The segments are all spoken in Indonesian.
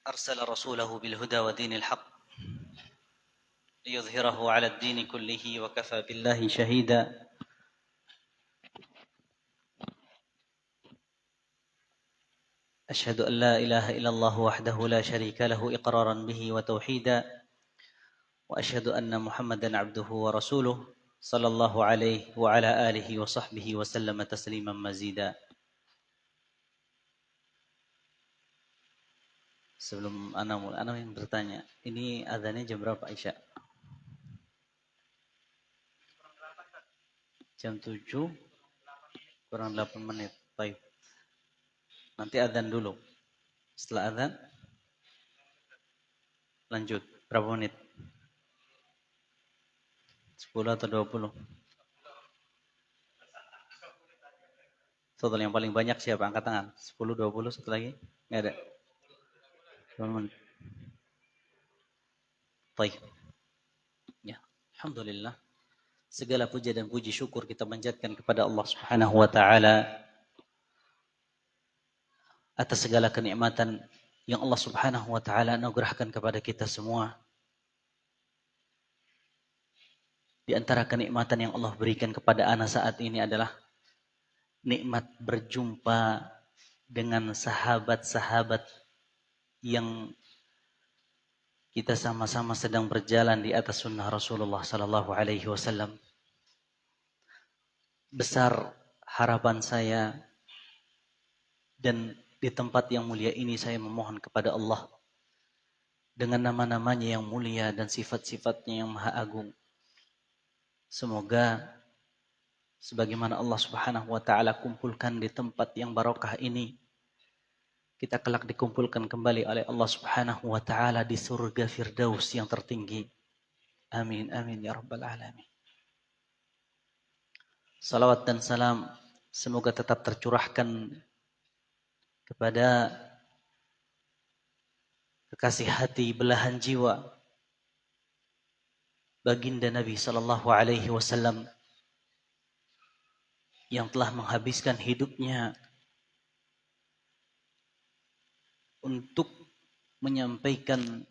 أرسل رسوله بالهدى ودين الحق ليظهره على الدين كله وكفى بالله شهيدا. أشهد أن لا إله إلا الله وحده لا شريك له إقرارا به وتوحيدا، وأشهد أن محمدا عبده ورسوله صلى الله عليه وعلى آله وصحبه وسلم تسليما مزيدا. Sebelum ana yang bertanya, ini adzannya jam berapa Aisyah? Jam 7 kurang 8 menit. Baik. Nanti adzan dulu. Setelah adzan lanjut. Berapa menit? 10 atau 20? Total yang paling banyak siapa? Angkat tangan. 10, 20, satu lagi? Nggak ada. 2 menit. Baik. Ya, alhamdulillah. Segala puja dan puji syukur kita panjatkan kepada Allah Subhanahu wa taala atas segala kenikmatan yang Allah Subhanahu wa taala anugerahkan kepada kita semua. Di antara kenikmatan yang Allah berikan kepada ana saat ini adalah nikmat berjumpa dengan sahabat-sahabat yang kita sama-sama sedang berjalan di atas sunnah Rasulullah sallallahu alaihi wasallam. Besar harapan saya dan di tempat yang mulia ini saya memohon kepada Allah dengan nama-namanya yang mulia dan sifat-sifatnya yang maha agung. Semoga sebagaimana Allah Subhanahu wa taala kumpulkan di tempat yang barokah ini, kita kelak dikumpulkan kembali oleh Allah Subhanahu wa taala di surga Firdaus yang tertinggi. Amin amin ya rabbal alamin. Salawat dan salam semoga tetap tercurahkan kepada kekasih hati belahan jiwa baginda Nabi sallallahu alaihi wasallam yang telah menghabiskan hidupnya untuk menyampaikan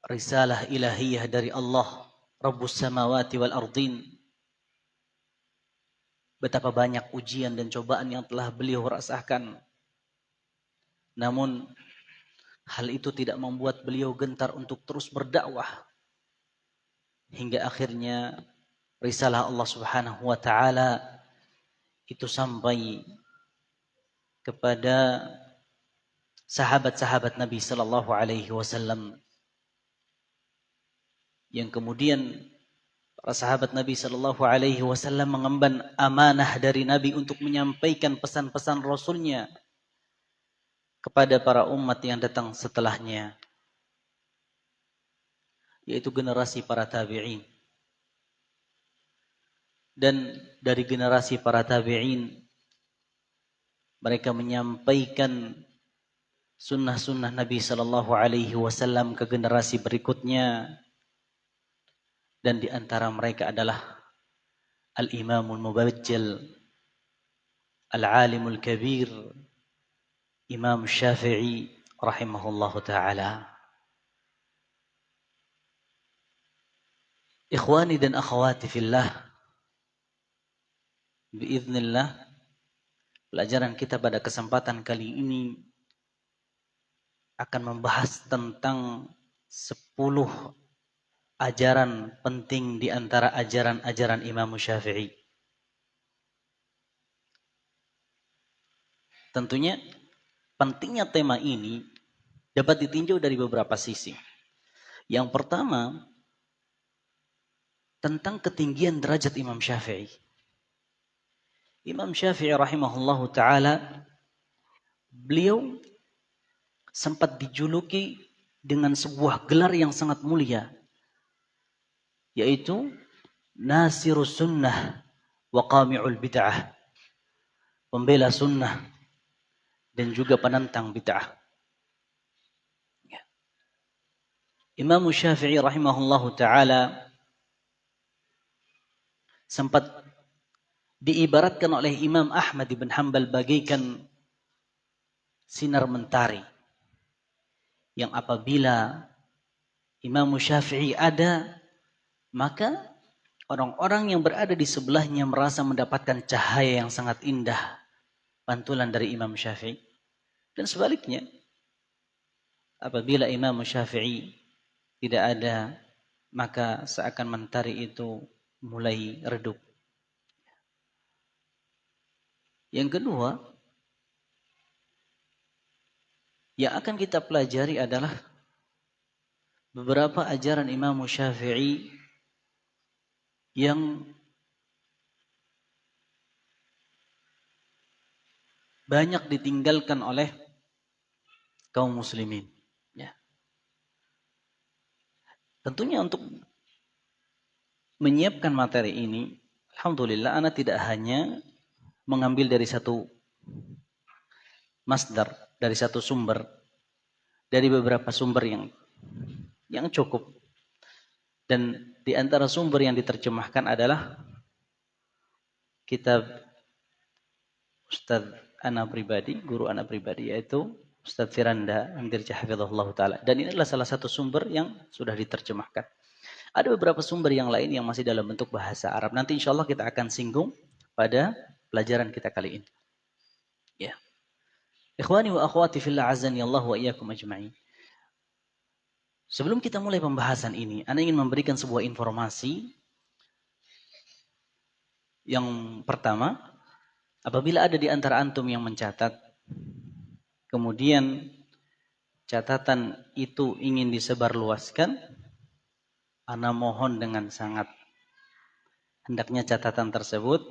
risalah ilahiyah dari Allah Rabbus samawati wal ardin. Betapa banyak ujian dan cobaan yang telah beliau rasakan, namun hal itu tidak membuat beliau gentar untuk terus berdakwah hingga akhirnya risalah Allah Subhanahu wa taala itu sampai kepada sahabat-sahabat Nabi sallallahu alaihi wasallam, yang kemudian para sahabat Nabi sallallahu alaihi wasallam mengemban amanah dari Nabi untuk menyampaikan pesan-pesan Rasulnya kepada para umat yang datang setelahnya, yaitu generasi para tabi'in. Dan dari generasi para tabi'in mereka menyampaikan sunnah-sunnah Nabi sallallahu alaihi wasallam ke generasi berikutnya, dan di antara mereka adalah Al-Imamul Mubajjal, Al-Alimul Kabir, Imam Syafi'i rahimahullahu taala. Ikhwani dan akhwati fillah, biiznillah pelajaran kita pada kesempatan kali ini akan membahas tentang 10 ajaran penting di antara ajaran-ajaran Imam Syafi'i. Tentunya pentingnya tema ini dapat ditinjau dari beberapa sisi. Yang pertama, tentang ketinggian derajat Imam Syafi'i. Imam Syafi'i rahimahullahu taala, beliau sempat dijuluki dengan sebuah gelar yang sangat mulia, yaitu Nasirus Sunnah wa Qami'ul Bid'ah, pembela sunnah dan juga penentang bid'ah. Imam Syafi'i rahimahullahu taala sempat diibaratkan oleh Imam Ahmad bin Hanbal bagaikan sinar mentari yang apabila Imam Syafi'i ada, maka orang-orang yang berada di sebelahnya merasa mendapatkan cahaya yang sangat indah, pantulan dari Imam Syafi'i. Dan sebaliknya, apabila Imam Syafi'i tidak ada, maka seakan mentari itu mulai redup. Yang kedua, yang akan kita pelajari adalah beberapa ajaran Imam Syafi'i yang banyak ditinggalkan oleh kaum muslimin. Ya. Tentunya untuk menyiapkan materi ini, alhamdulillah ana tidak hanya mengambil dari satu masdar, dari satu sumber, dari beberapa sumber yang cukup. Dan di antara sumber yang diterjemahkan adalah kitab Ustadz ana pribadi, guru ana pribadi, yaitu Ustadz Firanda Amdir Hafizahullah Ta'ala. Dan ini adalah salah satu sumber yang sudah diterjemahkan. Ada beberapa sumber yang lain yang masih dalam bentuk bahasa Arab. Nanti insya Allah kita akan singgung pada pelajaran kita kali ini. Ya. Ikhwani wa akhwati fillah azani Allah wa iyyakum ajma'in. Sebelum kita mulai pembahasan ini, ana ingin memberikan sebuah informasi. Yang pertama, apabila ada di antara antum yang mencatat, kemudian catatan itu ingin disebarluaskan, ana mohon dengan sangat, hendaknya catatan tersebut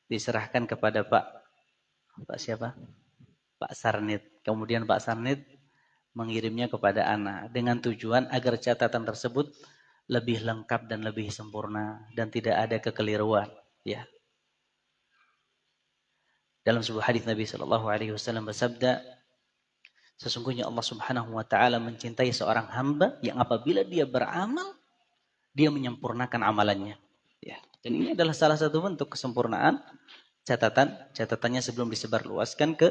diserahkan kepada Pak siapa? Pak Sarnit. Kemudian Pak Sarnit mengirimnya kepada ana dengan tujuan agar catatan tersebut lebih lengkap dan lebih sempurna dan tidak ada kekeliruan, ya. Dalam sebuah hadis Nabi Shallallahu Alaihi Wasallam bersabda, sesungguhnya Allah Subhanahu Wa Taala mencintai seorang hamba yang apabila dia beramal, dia menyempurnakan amalannya. Ya. Dan ini adalah salah satu bentuk kesempurnaan catatannya sebelum disebarluaskan ke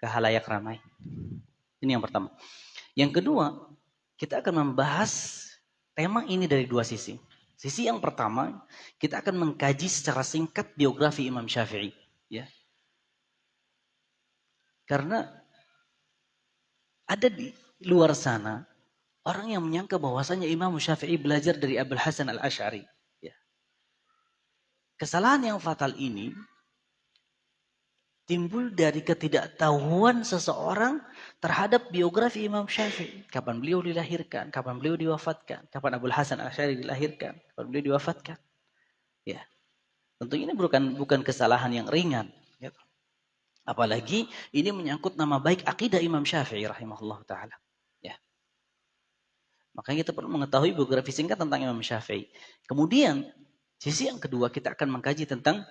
halayak ramai. Ini yang pertama. Yang kedua, kita akan membahas tema ini dari dua sisi. Sisi yang pertama, kita akan mengkaji secara singkat biografi Imam Syafi'i. Ya. Karena ada di luar sana orang yang menyangka bahwasanya Imam Syafi'i belajar dari Abul Hasan Al-Asy'ari. Ya. Kesalahan yang fatal ini timbul dari ketidaktahuan seseorang terhadap biografi Imam Syafi'i. Kapan beliau dilahirkan, kapan beliau diwafatkan, kapan Abul Hasan Al-Asy'ari dilahirkan, kapan beliau diwafatkan. Ya. Tentunya ini bukan kesalahan yang ringan. Gitu. Apalagi ini menyangkut nama baik akidah Imam Syafi'i rahimahullah ta'ala. Ya. Makanya kita perlu mengetahui biografi singkat tentang Imam Syafi'i. Kemudian, sisi yang kedua kita akan mengkaji tentang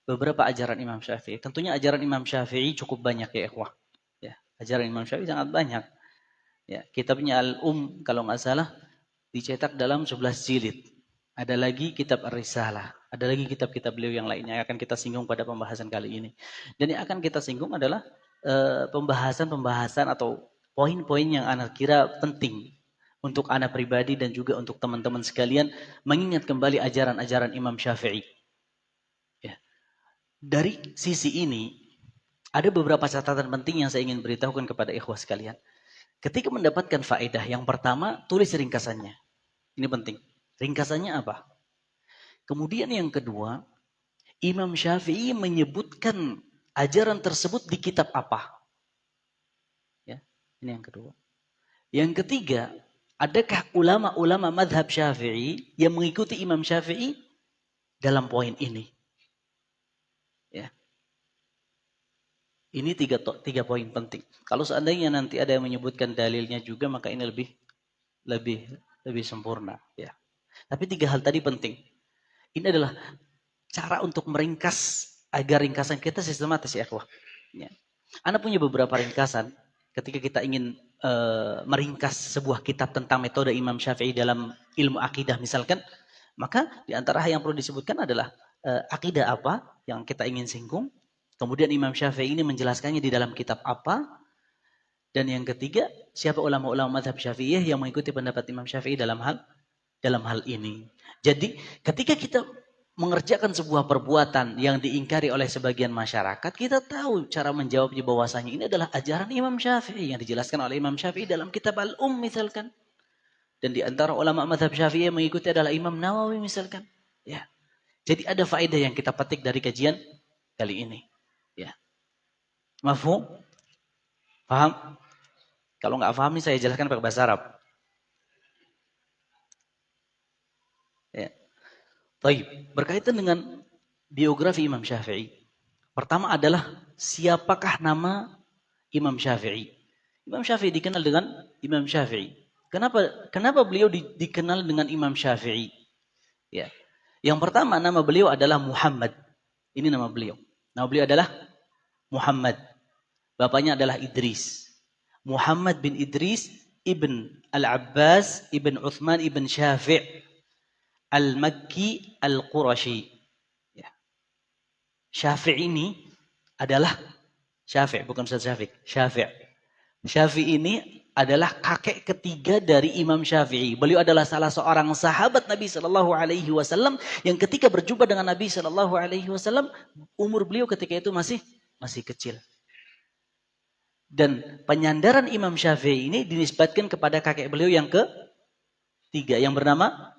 beberapa ajaran Imam Syafi'i. Tentunya ajaran Imam Syafi'i cukup banyak ya ikhwah. Ya, ajaran Imam Syafi'i sangat banyak. Ya, kitabnya Al-Um kalau nggak salah dicetak dalam 11 jilid. Ada lagi kitab Ar-Risalah. Ada lagi kitab-kitab beliau yang lainnya yang akan kita singgung pada pembahasan kali ini. Dan yang akan kita singgung adalah pembahasan atau poin-poin yang anak kira penting untuk anak pribadi dan juga untuk teman-teman sekalian mengingat kembali ajaran-ajaran Imam Syafi'i. Dari sisi ini, ada beberapa catatan penting yang saya ingin beritahukan kepada ikhwah sekalian. Ketika mendapatkan faedah, yang pertama, tulis ringkasannya. Ini penting. Ringkasannya apa? Kemudian yang kedua, Imam Syafi'i menyebutkan ajaran tersebut di kitab apa? Ya, ini yang kedua. Yang ketiga, adakah ulama-ulama madhab Syafi'i yang mengikuti Imam Syafi'i dalam poin ini? Ya. Ini tiga poin penting. Kalau seandainya nanti ada yang menyebutkan dalilnya juga, maka ini lebih sempurna. Ya. Tapi tiga hal tadi penting. Ini adalah cara untuk meringkas agar ringkasan kita sistematis ya, ikhwah. Ya. Anda punya beberapa ringkasan ketika kita ingin meringkas sebuah kitab tentang metode Imam Syafi'i dalam ilmu akidah misalkan, maka di antara hal yang perlu disebutkan adalah akidah apa yang kita ingin singgung. Kemudian Imam Syafi'i ini menjelaskannya di dalam kitab apa. Dan yang ketiga, siapa ulama-ulama mazhab Syafi'iyah yang mengikuti pendapat Imam Syafi'i dalam hal ini. Jadi, ketika kita mengerjakan sebuah perbuatan yang diingkari oleh sebagian masyarakat, kita tahu cara menjawabnya bahwasanya ini adalah ajaran Imam Syafi'i yang dijelaskan oleh Imam Syafi'i dalam kitab misalkan. Dan di antara ulama mazhab Syafi'i yang mengikuti adalah Imam Nawawi misalkan. Ya. Jadi ada faedah yang kita petik dari kajian kali ini. Ya. Mafhum? Paham? Kalau nggak paham nih saya jelaskan pakai bahasa Arab. Ya. Baik, berkaitan dengan biografi Imam Syafi'i. Pertama adalah siapakah nama Imam Syafi'i? Imam Syafi'i dikenal dengan Imam Syafi'i. Kenapa beliau dikenal dengan Imam Syafi'i? Ya. Yang pertama nama beliau adalah Muhammad. Ini nama beliau. Nama beliau adalah Muhammad. Bapaknya adalah Idris. Muhammad bin Idris ibn Al-Abbas ibn Uthman ibn Syafi' Al-Makki Al-Qurashi. Ya. Syafi' ini adalah Syafi', bukan Ustaz Syafiq. Syafi' ini adalah kakek ketiga dari Imam Syafi'i. Beliau adalah salah seorang sahabat Nabi Shallallahu Alaihi Wasallam yang ketika berjumpa dengan Nabi Shallallahu Alaihi Wasallam, umur beliau ketika itu masih kecil. Dan penyandaran Imam Syafi'i ini dinisbatkan kepada kakek beliau yang ketiga yang bernama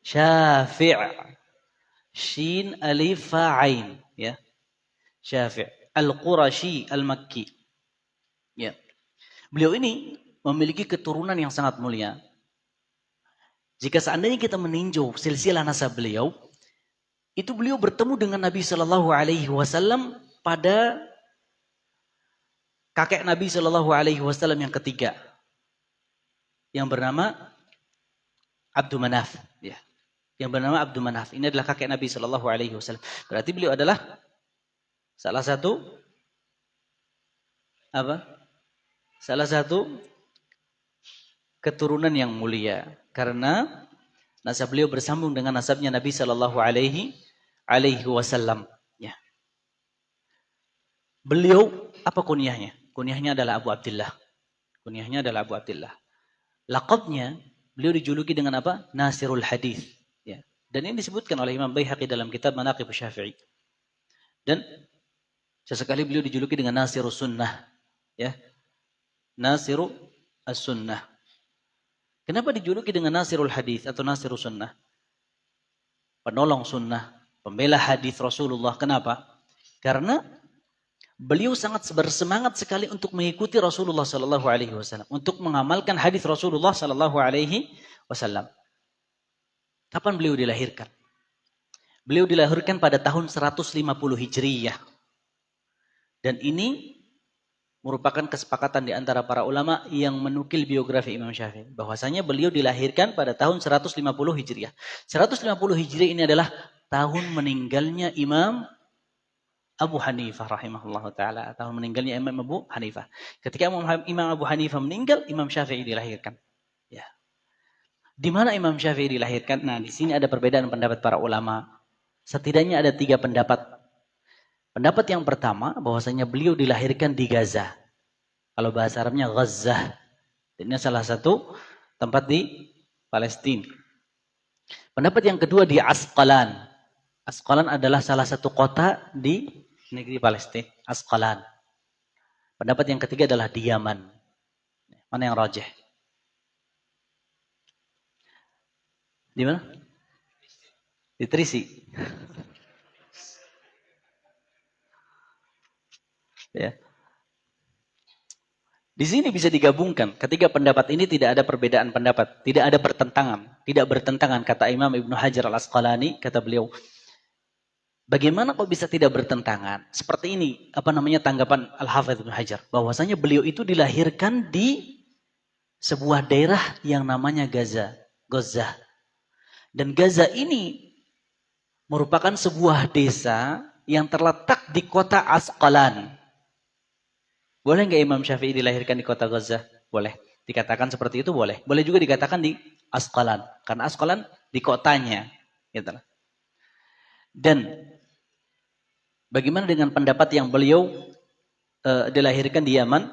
Syafi'. Shin alif fa ain, ya. Syafi' Al-Qurashi Al-Makki. Ya. Beliau ini memiliki keturunan yang sangat mulia. Jika seandainya kita meninjau silsilah nasab beliau, itu beliau bertemu dengan Nabi Shallallahu Alaihi Wasallam pada kakek Nabi Shallallahu Alaihi Wasallam yang ketiga, yang bernama Abdul Manaf. Ya. Yang bernama Abdul Manaf. Ini adalah kakek Nabi Shallallahu Alaihi Wasallam. Berarti beliau adalah salah satu keturunan yang mulia, karena nasab beliau bersambung dengan nasabnya Nabi Shallallahu Alaihi Wasallam. Ya. Beliau apa kunyahnya? Kunyahnya adalah Abu Abdullah. Laqabnya beliau dijuluki dengan apa? Nasirul Hadis. Ya. Dan ini disebutkan oleh Imam Baihaqi dalam kitab Manaqib Syafi'i. Dan sesekali beliau dijuluki dengan Nasirus Sunnah. Ya. Nasiru as-Sunnah. Kenapa dijuluki dengan Nasirul Hadis atau Nasirus Sunnah? Penolong sunnah, pembela hadis Rasulullah. Kenapa? Karena beliau sangat bersemangat sekali untuk mengikuti Rasulullah Sallallahu Alaihi Wasallam, untuk mengamalkan hadis Rasulullah Sallallahu Alaihi Wasallam. Kapan beliau dilahirkan? Beliau dilahirkan pada tahun 150 Hijriyah. Dan ini merupakan kesepakatan di antara para ulama yang menukil biografi Imam Syafi'i, bahwasanya beliau dilahirkan pada tahun 150 Hijriah. 150 Hijriah ini adalah tahun meninggalnya Imam Abu Hanifah rahimahullah ta'ala. Tahun meninggalnya Imam Abu Hanifah. Ketika Imam Abu Hanifah meninggal, Imam Syafi'i dilahirkan. Ya. Di mana Imam Syafi'i dilahirkan? Nah, di sini ada perbedaan pendapat para ulama. Setidaknya ada 3 pendapat. Pendapat yang pertama, bahwasanya beliau dilahirkan di Gaza. Kalau bahasa Arabnya Gaza. Ini salah satu tempat di Palestina. Pendapat yang kedua di Asqalan. Asqalan adalah salah satu kota di negeri Palestina. Asqalan. Pendapat yang ketiga adalah di Yaman. Mana yang rajih? Di mana? Di Trisi. Ya. Di sini bisa digabungkan. Ketika pendapat ini tidak ada perbedaan pendapat, tidak ada pertentangan, tidak bertentangan, kata Imam Ibnu Hajar Al-Asqalani, kata beliau. Bagaimana kok bisa tidak bertentangan? Seperti ini, tanggapan Al-Hafidz Ibnu Hajar, bahwasanya beliau itu dilahirkan di sebuah daerah yang namanya Gaza. Dan Gaza ini merupakan sebuah desa yang terletak di kota Asqalan. Boleh nggak Imam Syafi'i dilahirkan di kota Gaza? Boleh. Dikatakan seperti itu boleh. Boleh juga dikatakan di Asqalan. Karena Asqalan di kotanya. Gitu. Dan Bagaimana dengan pendapat yang beliau dilahirkan di Yaman?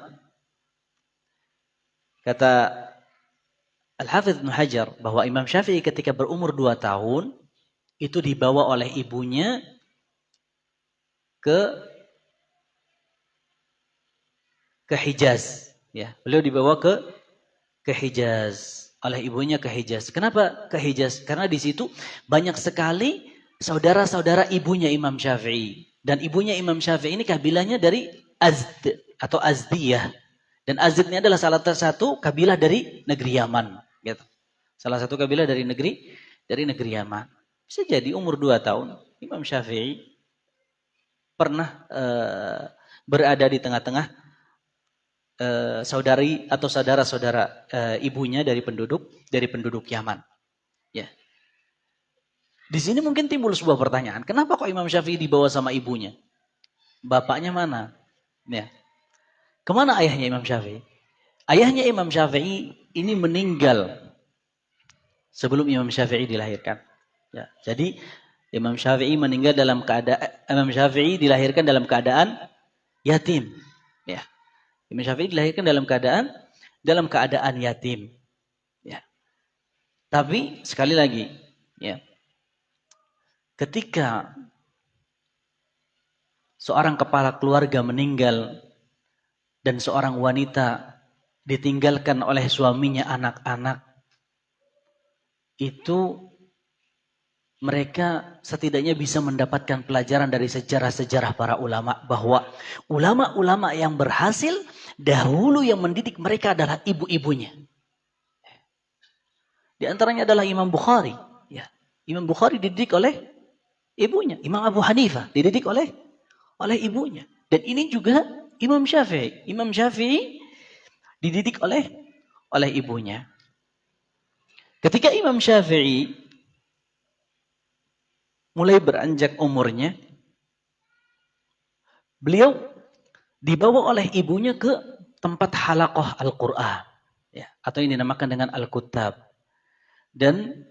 Kata Al-Hafidz Ibnu Hajar bahwa Imam Syafi'i ketika berumur 2 tahun itu dibawa oleh ibunya ke Hijaz, ya. Beliau dibawa ke Hijaz oleh ibunya ke Hijaz. Kenapa ke Hijaz? Karena di situ banyak sekali saudara-saudara ibunya Imam Syafi'i. Dan ibunya Imam Syafi'i ini kabilahnya dari Azd atau Azdiyah. Dan Azd ini adalah salah satu kabilah dari negeri Yaman, gitu. Salah satu kabilah dari negeri Yaman. Bisa jadi umur 2 tahun Imam Syafi'i pernah berada di tengah-tengah saudari atau saudara-saudara ibunya dari penduduk Yaman. Ya. Di sini mungkin timbul sebuah pertanyaan, kenapa kok Imam Syafi'i dibawa sama ibunya? Bapaknya mana? Ya. Kemana ayahnya Imam Syafi'i? Ayahnya Imam Syafi'i ini meninggal sebelum Imam Syafi'i dilahirkan. Ya. Jadi Imam Syafi'i dilahirkan dalam keadaan yatim. Ya. Imam Syafi'i dilahirkan dalam keadaan yatim. Ya. Tapi sekali lagi, ya, ketika seorang kepala keluarga meninggal dan seorang wanita ditinggalkan oleh suaminya anak-anak, itu mereka setidaknya bisa mendapatkan pelajaran dari sejarah-sejarah para ulama bahwa ulama-ulama yang berhasil dahulu yang mendidik mereka adalah ibu-ibunya. Di antaranya adalah Imam Bukhari. Ya. Imam Bukhari dididik oleh ibunya. Imam Abu Hanifah dididik oleh ibunya. Dan ini juga Imam Syafi'i. Imam Syafi'i dididik oleh ibunya. Ketika Imam Syafi'i mulai beranjak umurnya, beliau dibawa oleh ibunya ke tempat halaqah Al-Quran, ya, atau ini dinamakan dengan Al-Kuttab. Dan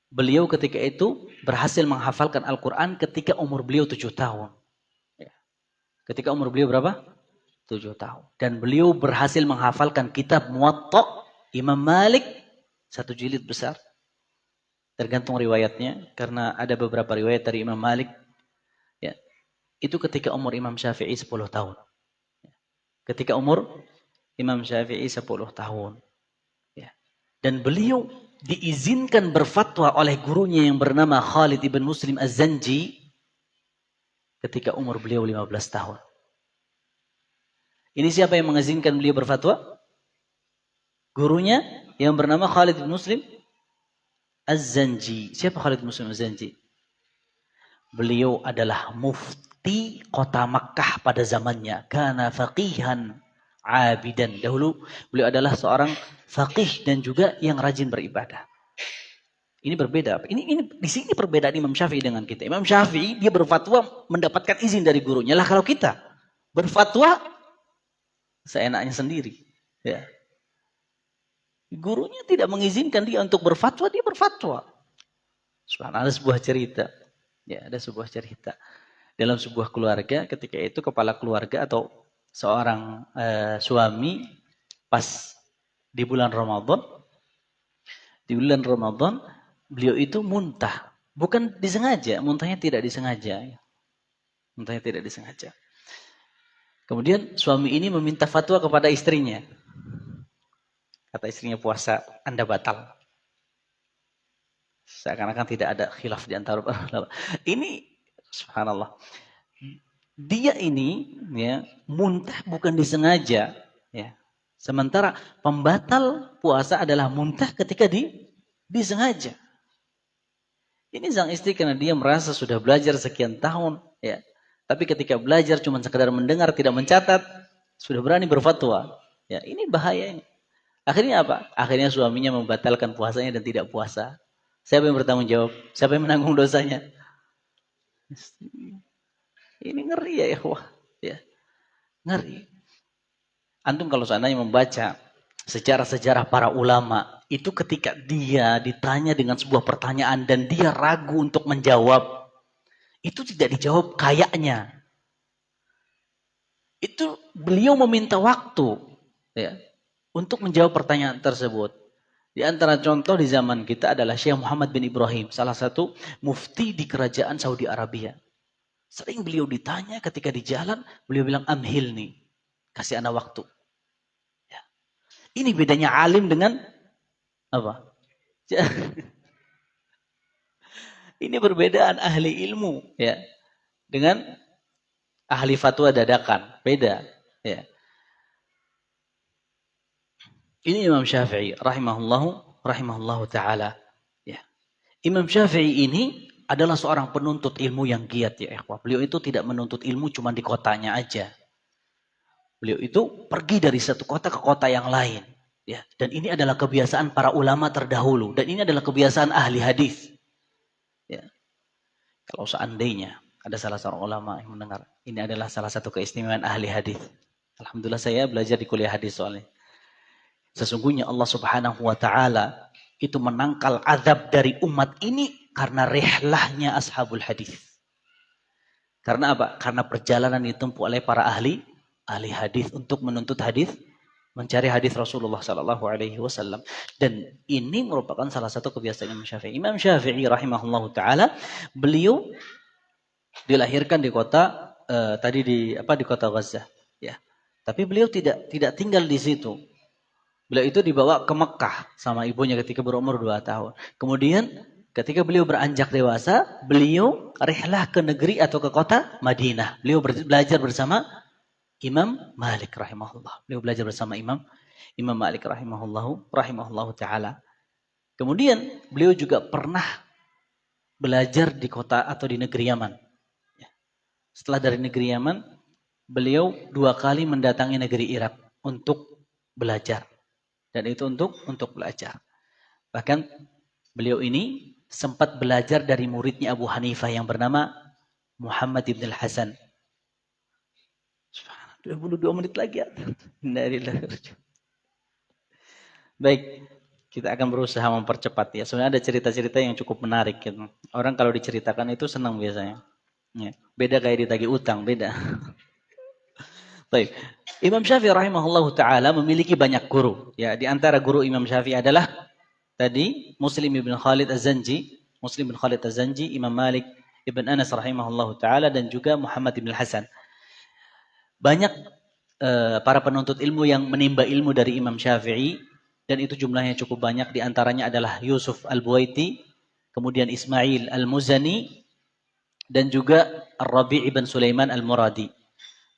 beliau ketika itu berhasil menghafalkan Al-Quran ketika umur beliau 7 tahun. Ya. Ketika umur beliau berapa? 7 tahun. Dan beliau berhasil menghafalkan kitab Muwatta Imam Malik, 1 jilid besar. Tergantung riwayatnya, karena ada beberapa riwayat dari Imam Malik. Ya. Itu ketika umur Imam Syafi'i 10 tahun. Ketika umur Imam Syafi'i 10 tahun. Ya. Dan beliau diizinkan berfatwa oleh gurunya yang bernama Khalid ibn Muslim Az-Zanji ketika umur beliau 15 tahun. Ini siapa yang mengizinkan beliau berfatwa? Gurunya yang bernama Khalid ibn Muslim Az-Zanji. Siapa Khalid ibn Muslim Az-Zanji? Beliau adalah mufti kota Makkah pada zamannya. Kana faqihan abidan. Dahulu beliau adalah seorang faqih dan juga yang rajin beribadah. Ini berbeda. Ini di sini perbedaan Imam Syafi'i dengan kita. Imam Syafi'i dia berfatwa mendapatkan izin dari gurunya. Lah kalau kita berfatwa seenaknya sendiri. Ya. Gurunya tidak mengizinkan dia untuk berfatwa, dia berfatwa. Subhanallah, ada sebuah cerita. Ya, ada sebuah cerita. Dalam sebuah keluarga, ketika itu kepala keluarga atau seorang suami pas di bulan Ramadan, beliau itu muntah. Bukan disengaja, muntahnya tidak disengaja. Muntahnya tidak disengaja. Kemudian suami ini meminta fatwa kepada istrinya. Kata istrinya, puasa Anda batal. Seakan-akan tidak ada khilaf di antara ini, subhanallah. Dia ini ya muntah bukan disengaja, ya. Sementara pembatal puasa adalah muntah ketika disengaja. Ini sang istri karena dia merasa sudah belajar sekian tahun, ya. Tapi ketika belajar cuma sekedar mendengar, tidak mencatat, sudah berani berfatwa. Ya, ini bahayanya. Akhirnya apa? Akhirnya suaminya membatalkan puasanya dan tidak puasa. Siapa yang bertanggung jawab? Siapa yang menanggung dosanya? Ini ngeri ya ikhwah. Ya. Ngeri. Antum kalau seandainya membaca sejarah-sejarah para ulama, itu ketika dia ditanya dengan sebuah pertanyaan dan dia ragu untuk menjawab, Itu tidak dijawab kayaknya. Itu beliau meminta waktu ya, untuk menjawab pertanyaan tersebut. Di antara contoh di zaman kita adalah Syekh Muhammad bin Ibrahim, salah satu mufti di kerajaan Saudi Arabia. Sering beliau ditanya ketika di jalan, beliau bilang amhilni, kasih anak waktu. Ya. Ini bedanya alim dengan apa? Ini perbedaan ahli ilmu ya dengan ahli fatwa dadakan, beda ya. Ini Imam Syafi'i rahimahullahu taala ya. Imam Syafi'i ini adalah seorang penuntut ilmu yang giat ya ikhwah. Beliau itu tidak menuntut ilmu cuma di kotanya aja. Beliau itu pergi dari satu kota ke kota yang lain ya. Dan ini adalah kebiasaan para ulama terdahulu dan ini adalah kebiasaan ahli hadis. Ya. Kalau seandainya ada salah seorang ulama yang mendengar, ini adalah salah satu keistimewaan ahli hadis. Alhamdulillah saya belajar di kuliah hadis soalnya. Sesungguhnya Allah Subhanahu wa taala itu menangkal azab dari umat ini karena rihlahnya ashabul hadis. Karena apa? Karena perjalanan ditempuh oleh para ahli hadis untuk menuntut hadis, mencari hadis Rasulullah sallallahu alaihi wasallam. Dan ini merupakan salah satu kebiasaan Imam Syafi'i. Imam Syafi'i rahimahullahu taala, beliau dilahirkan di kota di kota Gaza, ya. Tapi beliau tidak tinggal di situ. Beliau itu dibawa ke Mekah sama ibunya ketika berumur 2 tahun. Kemudian ketika beliau beranjak dewasa, beliau rihlah ke negeri atau ke kota Madinah. Beliau belajar bersama Imam Malik rahimahullah. Beliau belajar bersama Imam Malik rahimahullahu taala. Kemudian beliau juga pernah belajar di kota atau di negeri Yaman. Setelah dari negeri Yaman, beliau 2 kali mendatangi negeri Irak untuk belajar. Dan itu untuk belajar. Bahkan beliau ini sempat belajar dari muridnya Abu Hanifah yang bernama Muhammad ibn al-Hasan. 22 menit lagi ya. Baik, kita akan berusaha mempercepat ya. Sebenarnya ada cerita-cerita yang cukup menarik gitu. Orang kalau diceritakan itu senang biasanya. Ya. Beda kayak ditagih utang, beda. Baik. Imam Syafi'i rahimahullahu taala memiliki banyak guru. Ya, di antara guru Imam Syafi'i adalah tadi Muslim bin Khalid Az-Zanji, Imam Malik ibn Anas rahimahullahu taala dan juga Muhammad ibn Hasan. Banyak para penuntut ilmu yang menimba ilmu dari Imam Syafi'i dan itu jumlahnya cukup banyak. Di antaranya adalah Yusuf Al-Buwaiti, kemudian Ismail Al-Muzani dan juga Ar-Rabi' ibn Sulaiman Al-Muradi.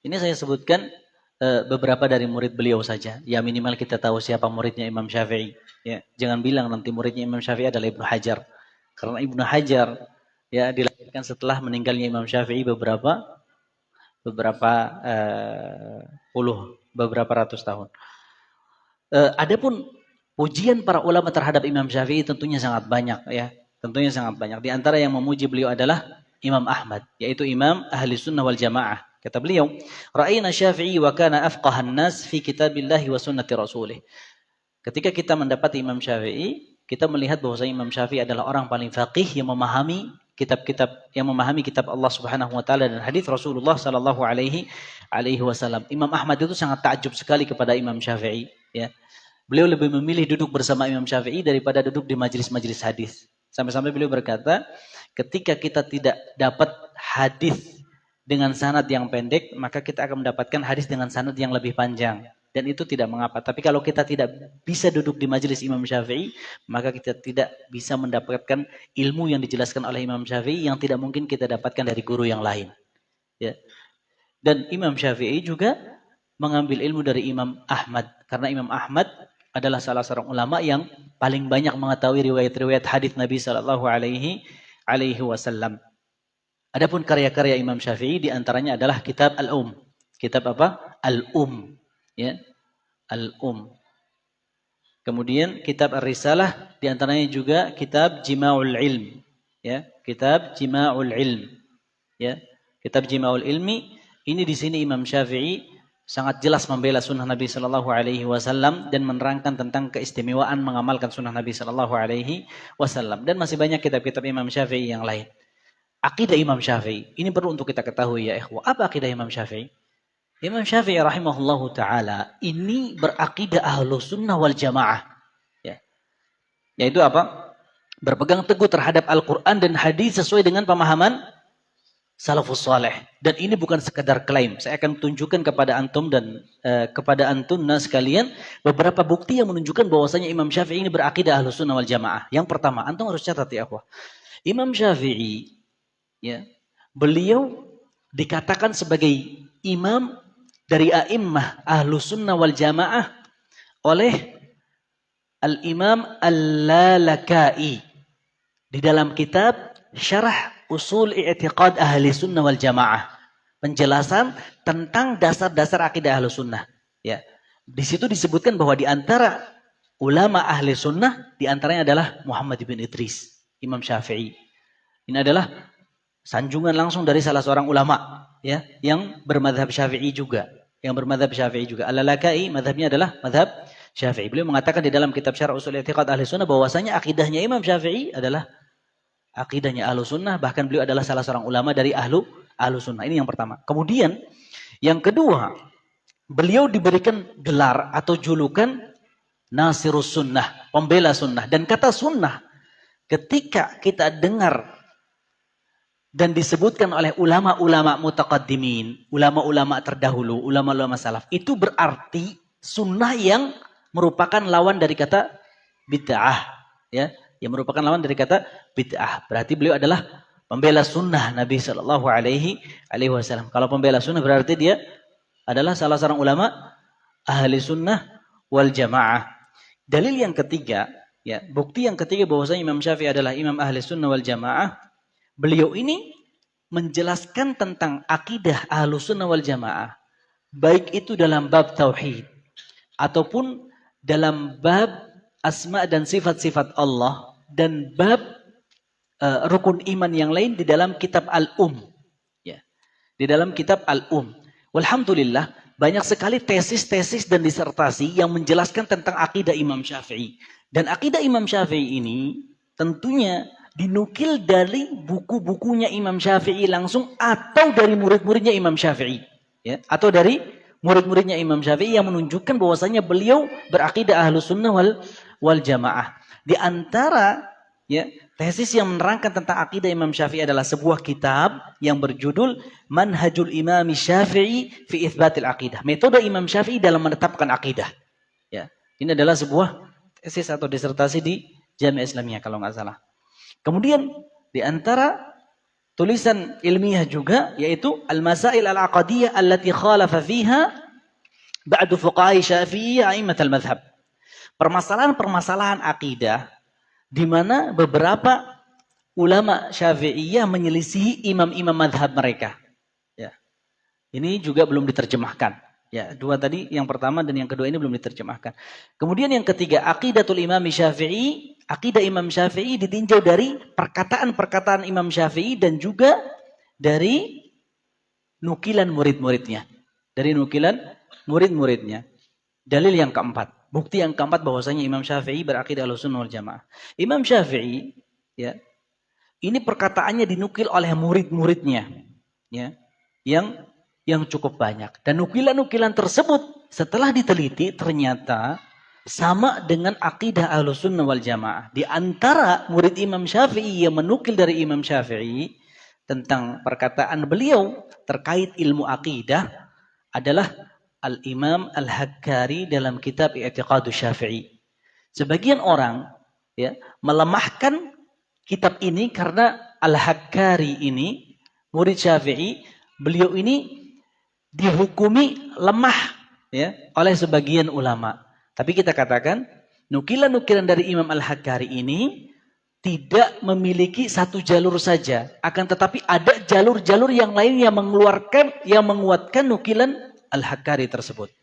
Ini saya sebutkan beberapa dari murid beliau saja. Ya minimal kita tahu siapa muridnya Imam Syafi'i. Ya, jangan bilang nanti muridnya Imam Syafi'i adalah Ibnu Hajar. Karena Ibnu Hajar ya dilahirkan setelah meninggalnya Imam Syafi'i beberapa ratus tahun. Adapun pujian para ulama terhadap Imam Syafi'i tentunya sangat banyak ya. Tentunya sangat banyak. Di antara yang memuji beliau adalah Imam Ahmad, yaitu Imam Ahli Sunnah wal Jamaah. Kata beliau, Ra'ayna Syafi'i wa kana afqahan nas fi kitabillahi wa sunnati rasulih. Ketika kita mendapati Imam Syafi'i, kita melihat bahwa Imam Syafi'i adalah orang paling faqih yang memahami kitab Allah Subhanahu wa taala dan hadis Rasulullah sallallahu alaihi wasallam. Imam Ahmad itu sangat takjub sekali kepada Imam Syafi'i, ya. Beliau lebih memilih duduk bersama Imam Syafi'i daripada duduk di majelis-majelis hadis. Sampai-sampai beliau berkata, ketika kita tidak dapat hadis dengan sanad yang pendek, maka kita akan mendapatkan hadis dengan sanad yang lebih panjang. Dan itu tidak mengapa. Tapi kalau kita tidak bisa duduk di majelis Imam Syafi'i, maka kita tidak bisa mendapatkan ilmu yang dijelaskan oleh Imam Syafi'i yang tidak mungkin kita dapatkan dari guru yang lain. Ya. Dan Imam Syafi'i juga mengambil ilmu dari Imam Ahmad. Karena Imam Ahmad adalah salah seorang ulama yang paling banyak mengetahui riwayat-riwayat hadis Nabi Sallallahu Alaihi Wasallam. Adapun karya-karya Imam Syafi'i diantaranya adalah kitab Al-Um. Kitab apa? Al-Um. Ya. Al-Um. Kemudian kitab Ar-Risalah diantaranya juga kitab Jima'ul Ilm. Ya. Kitab Jima'ul Ilm. Ya. Kitab Jima'ul Ilmi. Ini di sini Imam Syafi'i sangat jelas membela sunnah Nabi Sallallahu Alaihi Wasallam dan menerangkan tentang keistimewaan mengamalkan sunnah Nabi Sallallahu Alaihi Wasallam. Dan masih banyak kitab-kitab Imam Syafi'i yang lain. Akidah Imam Syafi'i. Ini perlu untuk kita ketahui ya ikhwah. Apa akidah Imam Syafi'i? Imam Syafi'i rahimahullahu ta'ala ini berakidah Ahlus Sunnah wal Jamaah. Ya. Yaitu apa? Berpegang teguh terhadap Al-Quran dan hadis sesuai dengan pemahaman salafus saleh. Dan ini bukan sekedar klaim. Saya akan tunjukkan kepada antum dan kepada antunna sekalian beberapa bukti yang menunjukkan bahwasanya Imam Syafi'i ini berakidah Ahlus Sunnah wal Jamaah. Yang pertama, antum harus catat ya ikhwah. Imam Syafi'i ya, beliau dikatakan sebagai imam dari a'immah Ahlus Sunnah wal Jamaah oleh Al-Imam Al-Lalaka'i di dalam kitab Syarah Usul I'tiqad Ahli Sunnah wal Jamaah. Penjelasan tentang dasar-dasar akidah Ahlus Sunnah. Ya. Di situ disebutkan bahwa di antara ulama Ahli Sunnah, di antaranya adalah Muhammad bin Idris, Imam Syafi'i. Ini adalah sanjungan langsung dari salah seorang ulama ya yang bermadhab Syafi'i juga. Al-Lalaka'i madhabnya adalah madhab Syafi'i. Beliau mengatakan di dalam kitab Syarah Usul I'tiqad Ahli Sunnah bahwasanya akidahnya Imam Syafi'i adalah akidahnya Ahlu Sunnah, bahkan beliau adalah salah seorang ulama dari Ahlu Sunnah. Ini yang pertama. Kemudian yang kedua, beliau diberikan gelar atau julukan Nasirus Sunnah, pembela sunnah. Dan kata sunnah ketika kita dengar dan disebutkan oleh ulama-ulama mutaqaddimin, ulama-ulama terdahulu, ulama-ulama salaf, itu berarti sunnah yang merupakan lawan dari kata bid'ah, ya, yang merupakan lawan dari kata bid'ah. Berarti beliau adalah pembela sunnah Nabi Shallallahu Alaihi Wasallam. Kalau pembela sunnah berarti dia adalah salah seorang ulama ahli sunnah wal jamaah. Dalil yang ketiga, ya, bukti yang ketiga bahwasanya Imam Syafi'i adalah imam ahli sunnah wal jamaah. Beliau ini menjelaskan tentang akidah Ahlus Sunnah wal Jamaah, baik itu dalam bab tauhid ataupun dalam bab asma dan sifat-sifat Allah dan bab rukun iman yang lain di dalam kitab Al-Um. Ya. Di dalam kitab Al-Um. Walhamdulillah, banyak sekali tesis-tesis dan disertasi yang menjelaskan tentang akidah Imam Syafi'i. Dan akidah Imam Syafi'i ini tentunya dinukil dari buku-bukunya Imam Syafi'i langsung atau dari murid-muridnya Imam Syafi'i, ya, atau dari murid-muridnya Imam Syafi'i yang menunjukkan bahwasanya beliau berakidah Ahlus Sunnah wal Jamaah. Di antara ya tesis yang menerangkan tentang akidah Imam Syafi'i adalah sebuah kitab yang berjudul Manhajul Imam Syafi'i fi Itsbatil Aqidah. Metode Imam Syafi'i dalam menetapkan akidah. Ya, ini adalah sebuah tesis atau disertasi di Jami'ah Islamiyah kalau nggak salah. Kemudian di antara tulisan ilmiah juga yaitu Al-Masail Al-Aqadiyah allati khalafa fiha ba'du fuqaha Syafi'i a'immat al-madhhab. Permasalahan-permasalahan akidah di mana beberapa ulama Syafi'iyah menyelisihi imam-imam madhab mereka. Ya. Ini juga belum diterjemahkan. Ya, dua tadi, yang pertama dan yang kedua ini belum diterjemahkan. Kemudian yang ketiga, aqidatul Imam Syafi'i, akidah Imam Syafi'i ditinjau dari perkataan-perkataan Imam Syafi'i dan juga dari nukilan murid-muridnya. Dari nukilan murid-muridnya. Dalil yang keempat, bukti yang keempat bahwasanya Imam Syafi'i berakidah Ahlussunnah wal Jamaah. Imam Syafi'i, ya, ini perkataannya dinukil oleh murid-muridnya, ya, yang cukup banyak. Dan nukilan-nukilan tersebut setelah diteliti ternyata sama dengan akidah Ahlussunnah wal Jamaah. Di antara murid Imam Syafi'i yang menukil dari Imam Syafi'i tentang perkataan beliau terkait ilmu akidah adalah Al-Imam Al-Hakkari dalam kitab I'tiqadus Syafi'i. Sebagian orang ya melemahkan kitab ini karena Al-Hakkari ini murid Syafi'i, beliau ini dihukumi lemah ya oleh sebagian ulama. Tapi kita katakan nukilan-nukilan dari Imam Al-Hakkari ini tidak memiliki satu jalur saja, akan tetapi ada jalur-jalur yang lain yang menguatkan nukilan Al-Hakkari tersebut.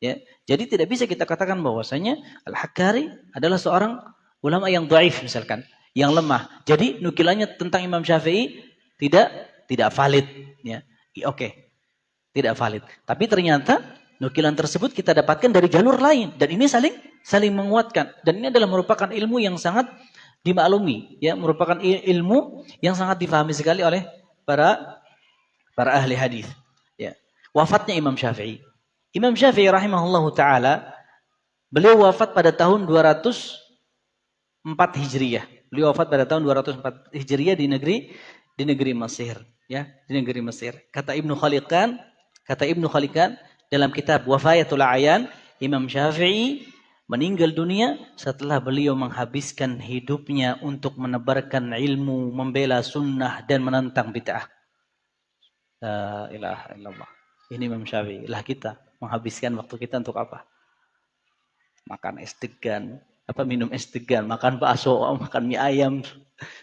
Ya, jadi tidak bisa kita katakan bahwasanya Al-Hakkari adalah seorang ulama yang dhaif misalkan, yang lemah. Jadi nukilannya tentang Imam Syafi'i tidak valid, ya. Oke. Tidak valid. Tapi ternyata nukilan tersebut kita dapatkan dari jalur lain dan ini saling menguatkan. Dan ini adalah merupakan ilmu yang sangat dimaklumi, ya, merupakan ilmu yang sangat difahami sekali oleh para ahli hadis. Ya. Wafatnya Imam Syafi'i. Imam Syafi'i rahimahullahu taala, beliau wafat pada tahun 204 Hijriyah. Beliau wafat pada tahun 204 Hijriyah di negeri Mesir, ya, di negeri Mesir. Kata Ibnu Khalikan dalam kitab Wafayatul A'yan, Imam Syafi'i meninggal dunia setelah beliau menghabiskan hidupnya untuk menebarkan ilmu, membela sunnah dan menentang bid'ah. La ilaha illallah. Ini Imam Syafi'i. Lah kita menghabiskan waktu kita untuk apa? Makan es degan, minum es degan, makan bakso, makan mie ayam.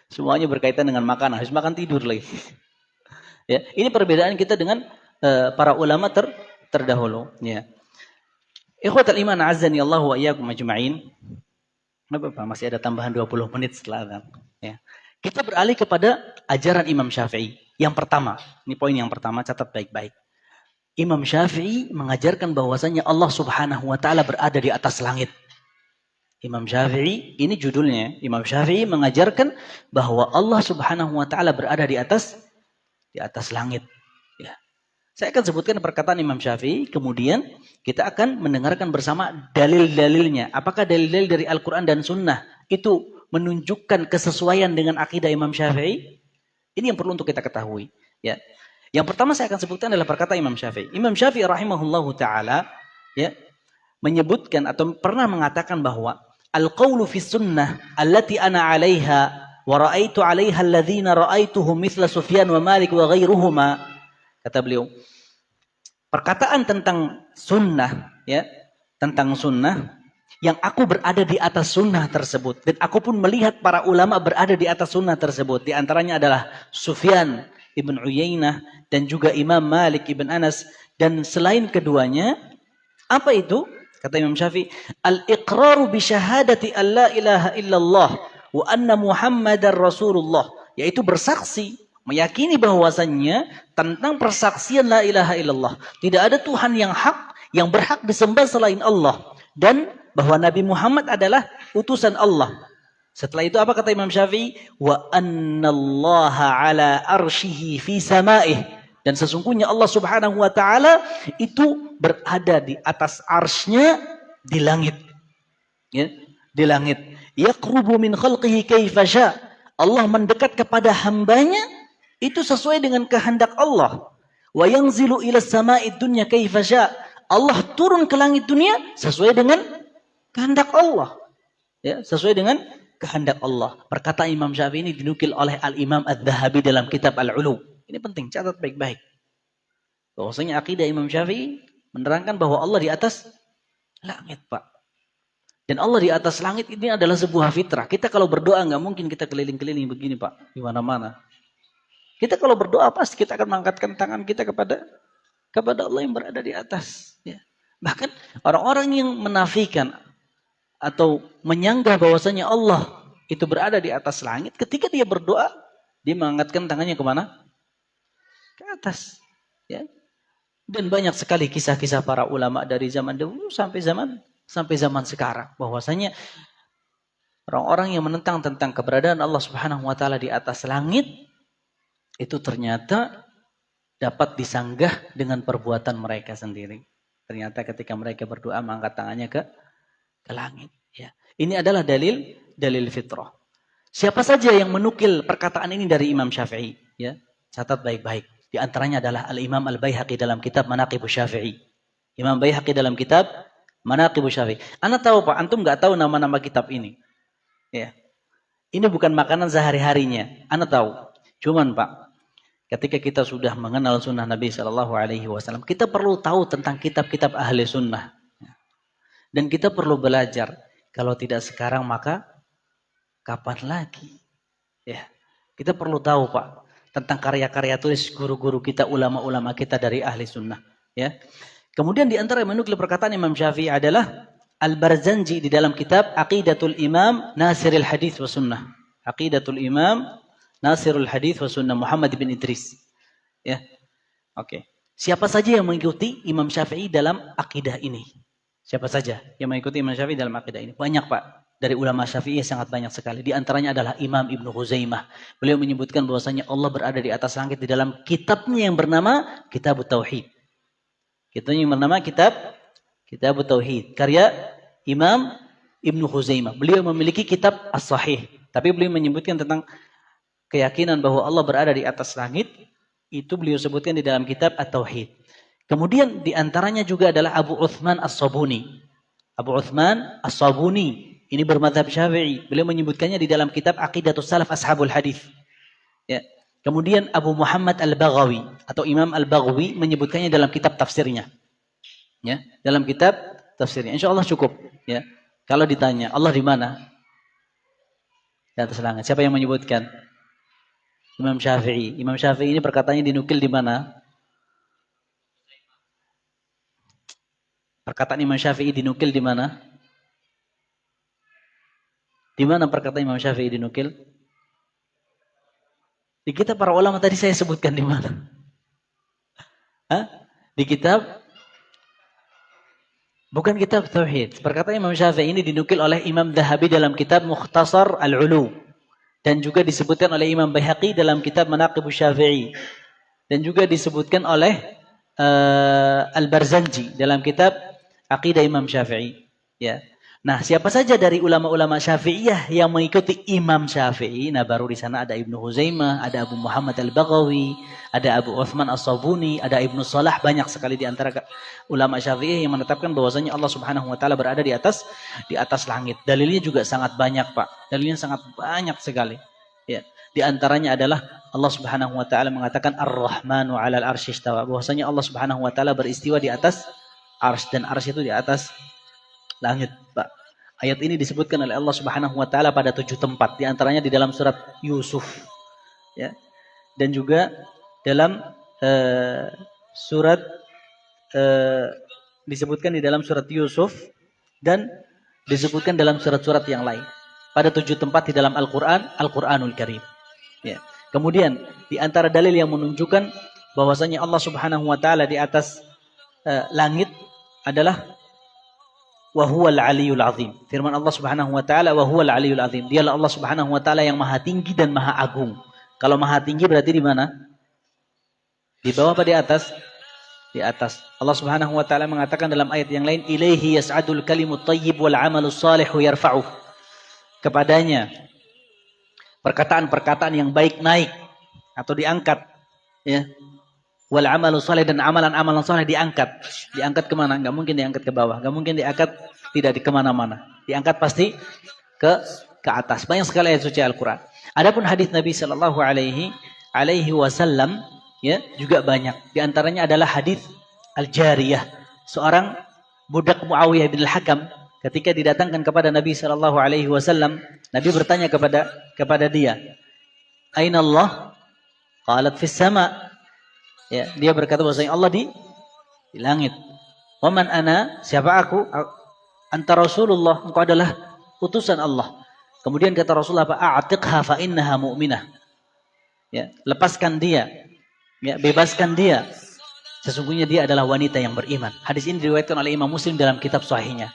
Semuanya berkaitan dengan makanan. Habis makan tidur lagi. Ya, ini perbedaan kita dengan para ulama terdahulu. Ya. Ikhwatal iman azzani Allah wa iyyakum ajma'in. Apa, masih ada tambahan 20 menit setelah azan. Ya. Kita beralih kepada ajaran Imam Syafi'i. Yang pertama, ini poin yang pertama, catat baik-baik. Imam Syafi'i mengajarkan bahwasanya Allah Subhanahu wa taala berada di atas langit. Imam Syafi'i, ini judulnya, Imam Syafi'i mengajarkan bahwa Allah Subhanahu wa taala berada di atas langit. Ya. Saya akan sebutkan perkataan Imam Syafi'i, kemudian kita akan mendengarkan bersama dalil-dalilnya. Apakah dalil-dalil dari Al-Quran dan Sunnah itu menunjukkan kesesuaian dengan akidah Imam Syafi'i? Ini yang perlu untuk kita ketahui. Ya. Yang pertama saya akan sebutkan adalah perkataan Imam Syafi'i. Imam Syafi'i rahimahullahu ta'ala, ya, menyebutkan atau pernah mengatakan bahwa al-qawlu fi sunnah allati ana 'alaiha wa ra'aitu 'alaiha alladhina ra'aituhum mithla Sufyan wa Malik wa ghairuhuma. Kata beliau, perkataan tentang sunnah, ya, tentang sunnah, yang aku berada di atas sunnah tersebut, dan aku pun melihat para ulama berada di atas sunnah tersebut. Di antaranya adalah Sufyan ibn Uyainah dan juga Imam Malik ibn Anas, dan selain keduanya, apa itu? Kata Imam Syafi'i, al-iqraru bi syahadati an la ilaha illallah wa anna Muhammadar Rasulullah, yaitu bersaksi, meyakini bahwasannya tentang persaksian la ilaha illallah, tidak ada Tuhan yang hak, yang berhak disembah selain Allah, dan bahwa Nabi Muhammad adalah utusan Allah. Setelah itu apa kata Imam Syafi'i? Wa annallaha ala arshihi fi sama'ih, dan sesungguhnya Allah Subhanahu wa taala itu berada di atas arsy-Nya di langit. Ya, di langit. Yaqrubu min khalqihi kaifa sya'. Allah mendekat kepada hambanya itu sesuai dengan kehendak Allah. Wa yanzilu ila sama'id dunya kaifa sya'. Allah turun ke langit dunia sesuai dengan kehendak Allah. Ya, sesuai dengan kehendak Allah. Perkataan Imam Syafi'i ini dinukil oleh Al-Imam Adz-Dzahabi dalam kitab Al-Ulu. Ini penting, catat baik-baik. Bahwasanya akidah Imam Syafi'i menerangkan bahwa Allah di atas langit, Pak. Dan Allah di atas langit ini adalah sebuah fitrah. Kita kalau berdoa nggak mungkin kita keliling-keliling begini, Pak, di mana-mana. Kita kalau berdoa pasti kita akan mengangkatkan tangan kita kepada Allah yang berada di atas. Ya. Bahkan orang-orang yang menafikan atau menyanggah bahwasanya Allah itu berada di atas langit, ketika dia berdoa, dia mengangkatkan tangannya kemana? Ke atas. Ya. Dan banyak sekali kisah-kisah para ulama dari zaman dahulu sampai zaman sekarang, bahwasanya orang-orang yang menentang tentang keberadaan Allah Subhanahu wa taala di atas langit itu ternyata dapat disanggah dengan perbuatan mereka sendiri. Ternyata ketika mereka berdoa mengangkat tangannya ke langit. Ya. Ini adalah dalil fitrah. Siapa saja yang menukil perkataan ini dari Imam Syafi'i? Ya, catat baik-baik. Di antaranya adalah Al-Imam Al-Baihaqi dalam kitab Manaqibus Syafi'i. Imam Baihaqi dalam kitab Manaqibus Syafi'i. Anda tahu Pak, antum nggak tahu nama-nama kitab ini? Ya. Ini bukan makanan sehari-harinya. Anda tahu. Cuman Pak, ketika kita sudah mengenal sunnah Nabi SAW, kita perlu tahu tentang kitab-kitab ahli sunnah. Dan kita perlu belajar. Kalau tidak sekarang, maka kapan lagi? Ya, kita perlu tahu Pak tentang karya-karya tulis guru-guru kita, ulama-ulama kita dari ahli sunnah. Ya. Kemudian di antara menukil perkataan Imam Syafi'i adalah Al-Barzanji di dalam kitab Aqidatul Imam Nasirul Hadits wa Sunnah. Aqidatul Imam Nasirul Hadits wa Sunnah, Muhammad bin Idris. Ya. Oke. Siapa saja yang mengikuti Imam Syafi'i dalam akidah ini? Siapa saja yang mengikuti Imam Syafi'i dalam akidah ini? Banyak Pak. dari ulama Syafi'i sangat banyak sekali. Di antaranya adalah Imam Ibnu Huzaimah. Beliau menyebutkan bahwasanya Allah berada di atas langit di dalam kitabnya yang bernama Kitabut Tauhid. Kitabnya yang bernama Kitabut Tauhid. Karya Imam Ibnu Huzaimah. Beliau memiliki kitab As-Sahih. Tapi beliau menyebutkan tentang keyakinan bahwa Allah berada di atas langit. Itu beliau sebutkan di dalam kitab At-Tauhid. Kemudian di antaranya juga adalah Abu Uthman As-Sabuni. Abu Uthman As-Sabuni. Ini bermadzhab Syafi'i. Beliau menyebutkannya di dalam kitab Aqidatus Salaf Ashabul Hadis. Ya. Kemudian Abu Muhammad Al-Baghawi atau Imam Al-Baghawi menyebutkannya dalam kitab tafsirnya. Ya, dalam kitab tafsirnya. Insyaallah cukup, ya. Kalau ditanya, Allah di mana? Di atas langit. Siapa yang menyebutkan? Imam Syafi'i. Imam Syafi'i ini perkataannya dinukil di mana? Perkataan Imam Syafi'i dinukil di mana? Di mana perkataan Imam Syafi'i dinukil? Di kitab para ulama tadi saya sebutkan di mana? Hah? Di kitab? Bukan kitab Tauhid. Perkataan Imam Syafi'i ini dinukil oleh Imam Dhahabi dalam kitab Mukhtasar Al-Ulu. Dan juga disebutkan oleh Imam Baihaqi dalam kitab Manaqibus Syafi'i. Dan juga disebutkan oleh Al-Barzanji dalam kitab Aqidah Imam Syafi'i. Ya. Nah, siapa saja dari ulama-ulama Syafi'iyah yang mengikuti Imam Syafi'i, nah baru di sana ada Ibnu Huzaimah, ada Abu Muhammad Al-Baghawi, ada Abu Uthman As-Sabuni, ada Ibnu Salah, banyak sekali di antara ulama Syafi'iyah yang menetapkan bahwasanya Allah Subhanahu wa taala berada di atas langit. Dalilnya juga sangat banyak, Pak. Dalilnya sangat banyak sekali. Ya. Di antaranya adalah Allah Subhanahu wa taala mengatakan Ar-Rahmanu 'alal 'arsy istawa, bahwasanya Allah Subhanahu wa taala beristiwa di atas arsy, dan arsy itu di atas langit, Pak. Ayat ini disebutkan oleh Allah Subhanahu wa taala pada 7 tempat, di antaranya di dalam surat Yusuf. Ya. Dan juga dalam disebutkan di dalam surat Yusuf dan disebutkan dalam surat-surat yang lain. Pada 7 tempat di dalam Al-Qur'anul Karim. Ya. Kemudian di antara dalil yang menunjukkan bahwasanya Allah Subhanahu wa taala di atas langit adalah wa huwal aliyul azim. Firman Allah Subhanahu wa taala wa huwal aliyul azim. Dialah Allah Subhanahu wa taala yang maha tinggi dan maha agung. Kalau maha tinggi berarti di mana? Di bawah apa di atas? Di atas. Allah Subhanahu wa taala mengatakan dalam ayat yang lain, ilaihi yas'adul kalimut thayyib wal 'amalus shalihu yarfa'uh. Kepadanya perkataan-perkataan yang baik naik atau diangkat, ya. Wal 'amalus shalih, dan amalan-amalan saleh diangkat. Diangkat kemana? Enggak mungkin diangkat ke bawah. Enggak mungkin diangkat tidak di kemana-mana. Diangkat pasti ke atas. Banyak sekali ayat suci Al-Quran. Adapun hadis Nabi Shallallahu Alaihi Wasallam, ya, juga banyak. Di antaranya adalah hadis Al-Jariyah, seorang budak Muawiyah bin Al-Hakam. Ketika didatangkan kepada Nabi Shallallahu Alaihi Wasallam, Nabi bertanya kepada dia, Aina Allah? Qalat fis sama. Ya, dia berkata bahwasanya Allah di langit. Wa man ana? Siapa aku? Anta Rasulullah, engkau adalah utusan Allah. Kemudian kata Rasulullah, a'tiqha fa innaha mu'minah. Ya, lepaskan dia. Ya, bebaskan dia. Sesungguhnya dia adalah wanita yang beriman. Hadis ini diriwayatkan oleh Imam Muslim dalam kitab sahihnya.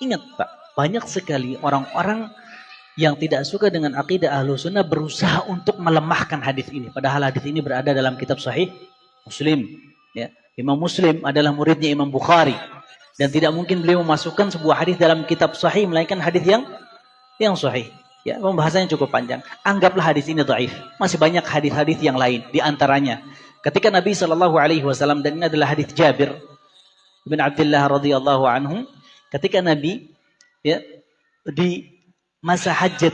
Ingat, Pak, banyak sekali orang-orang yang tidak suka dengan akidah Ahlussunnah berusaha untuk melemahkan hadis ini. Padahal hadis ini berada dalam kitab sahih Muslim. Ya. Imam Muslim adalah muridnya Imam Bukhari. Dan tidak mungkin beliau memasukkan sebuah hadis dalam kitab sahih melainkan hadis yang sahih. Ya, pembahasannya cukup panjang. Anggaplah hadis ini dhaif. Masih banyak hadis-hadis yang lain. Di antaranya, ketika Nabi SAW, dan ini adalah hadis Jabir bin Abdullah radhiyallahu anhu, ketika Nabi, ya, di masa haji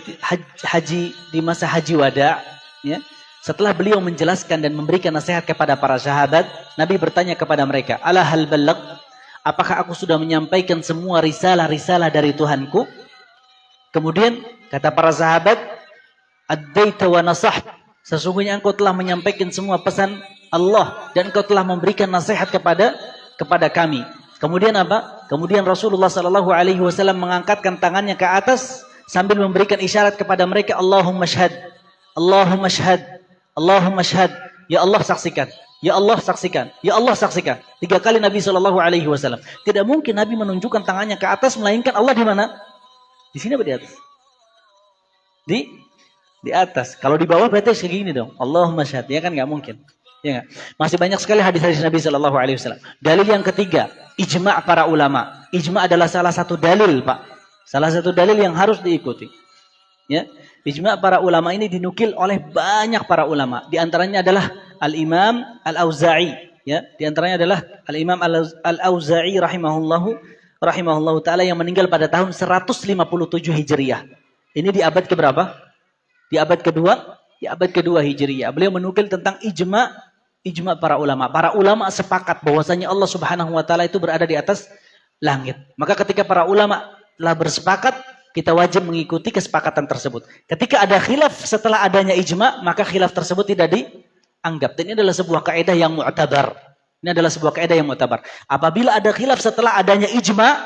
wada, ya, setelah beliau menjelaskan dan memberikan nasihat kepada para sahabat, Nabi bertanya kepada mereka, ala hal balagh, apakah aku sudah menyampaikan semua risalah-risalah dari Tuhanku? Kemudian kata para sahabat, addaita wa nasaht, sesungguhnya engkau telah menyampaikan semua pesan Allah dan engkau telah memberikan nasihat kepada kami. Kemudian apa? Kemudian Rasulullah SAW mengangkatkan tangannya ke atas sambil memberikan isyarat kepada mereka, Allahumma syhad, Allahumma syhad, Allahumma syhad, ya Allah saksikan, ya Allah saksikan, ya Allah saksikan. 3 kali Nabi SAW. Tidak mungkin Nabi menunjukkan tangannya ke atas melainkan Allah di mana? Di sini apa di atas? Di atas. Kalau di bawah berarti segini dong. Allahumma syahad. Ya kan nggak mungkin. Ya gak? Masih banyak sekali hadis-hadis Nabi Shallallahu Alaihi Wasallam. Dalil yang ketiga, ijma' para ulama. Ijma' adalah salah satu dalil, Pak. Salah satu dalil yang harus diikuti. Ya, ijma' para ulama ini dinukil oleh banyak para ulama. Di antaranya adalah Al-Imam Al-Auza'i. Ya, di antaranya adalah Al-Imam Al-Auza'i rahimahullahu taala yang meninggal pada tahun 157 Hijriah. Ini di abad keberapa? Di abad kedua, di abad kedua Hijriah. Beliau menukil tentang ijma para ulama. Para ulama sepakat bahwasanya Allah Subhanahu wa taala itu berada di atas langit. Maka ketika para ulama telah bersepakat, kita wajib mengikuti kesepakatan tersebut. Ketika ada khilaf setelah adanya ijma, maka khilaf tersebut tidak dianggap. Dan ini adalah sebuah kaidah yang mu'tabar. Ini adalah sebuah kaidah yang mu'tabar. Apabila ada khilaf setelah adanya ijma,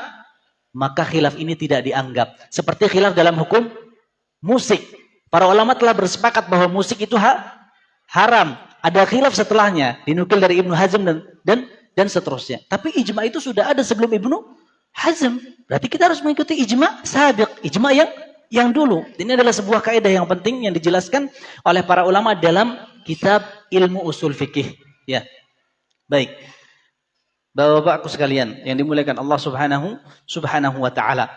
maka khilaf ini tidak dianggap. Seperti khilaf dalam hukum musik. Para ulama telah bersepakat bahwa musik itu haram. Ada khilaf setelahnya, dinukil dari Ibnu Hazm dan seterusnya. Tapi ijma itu sudah ada sebelum Ibnu Hazm. Berarti kita harus mengikuti ijma sabiq, ijma yang dulu. Ini adalah sebuah kaidah yang penting yang dijelaskan oleh para ulama dalam kitab ilmu usul fikih. Ya, baik. Bapak-bapakku sekalian yang dimuliakan Allah Subhanahu wa taala.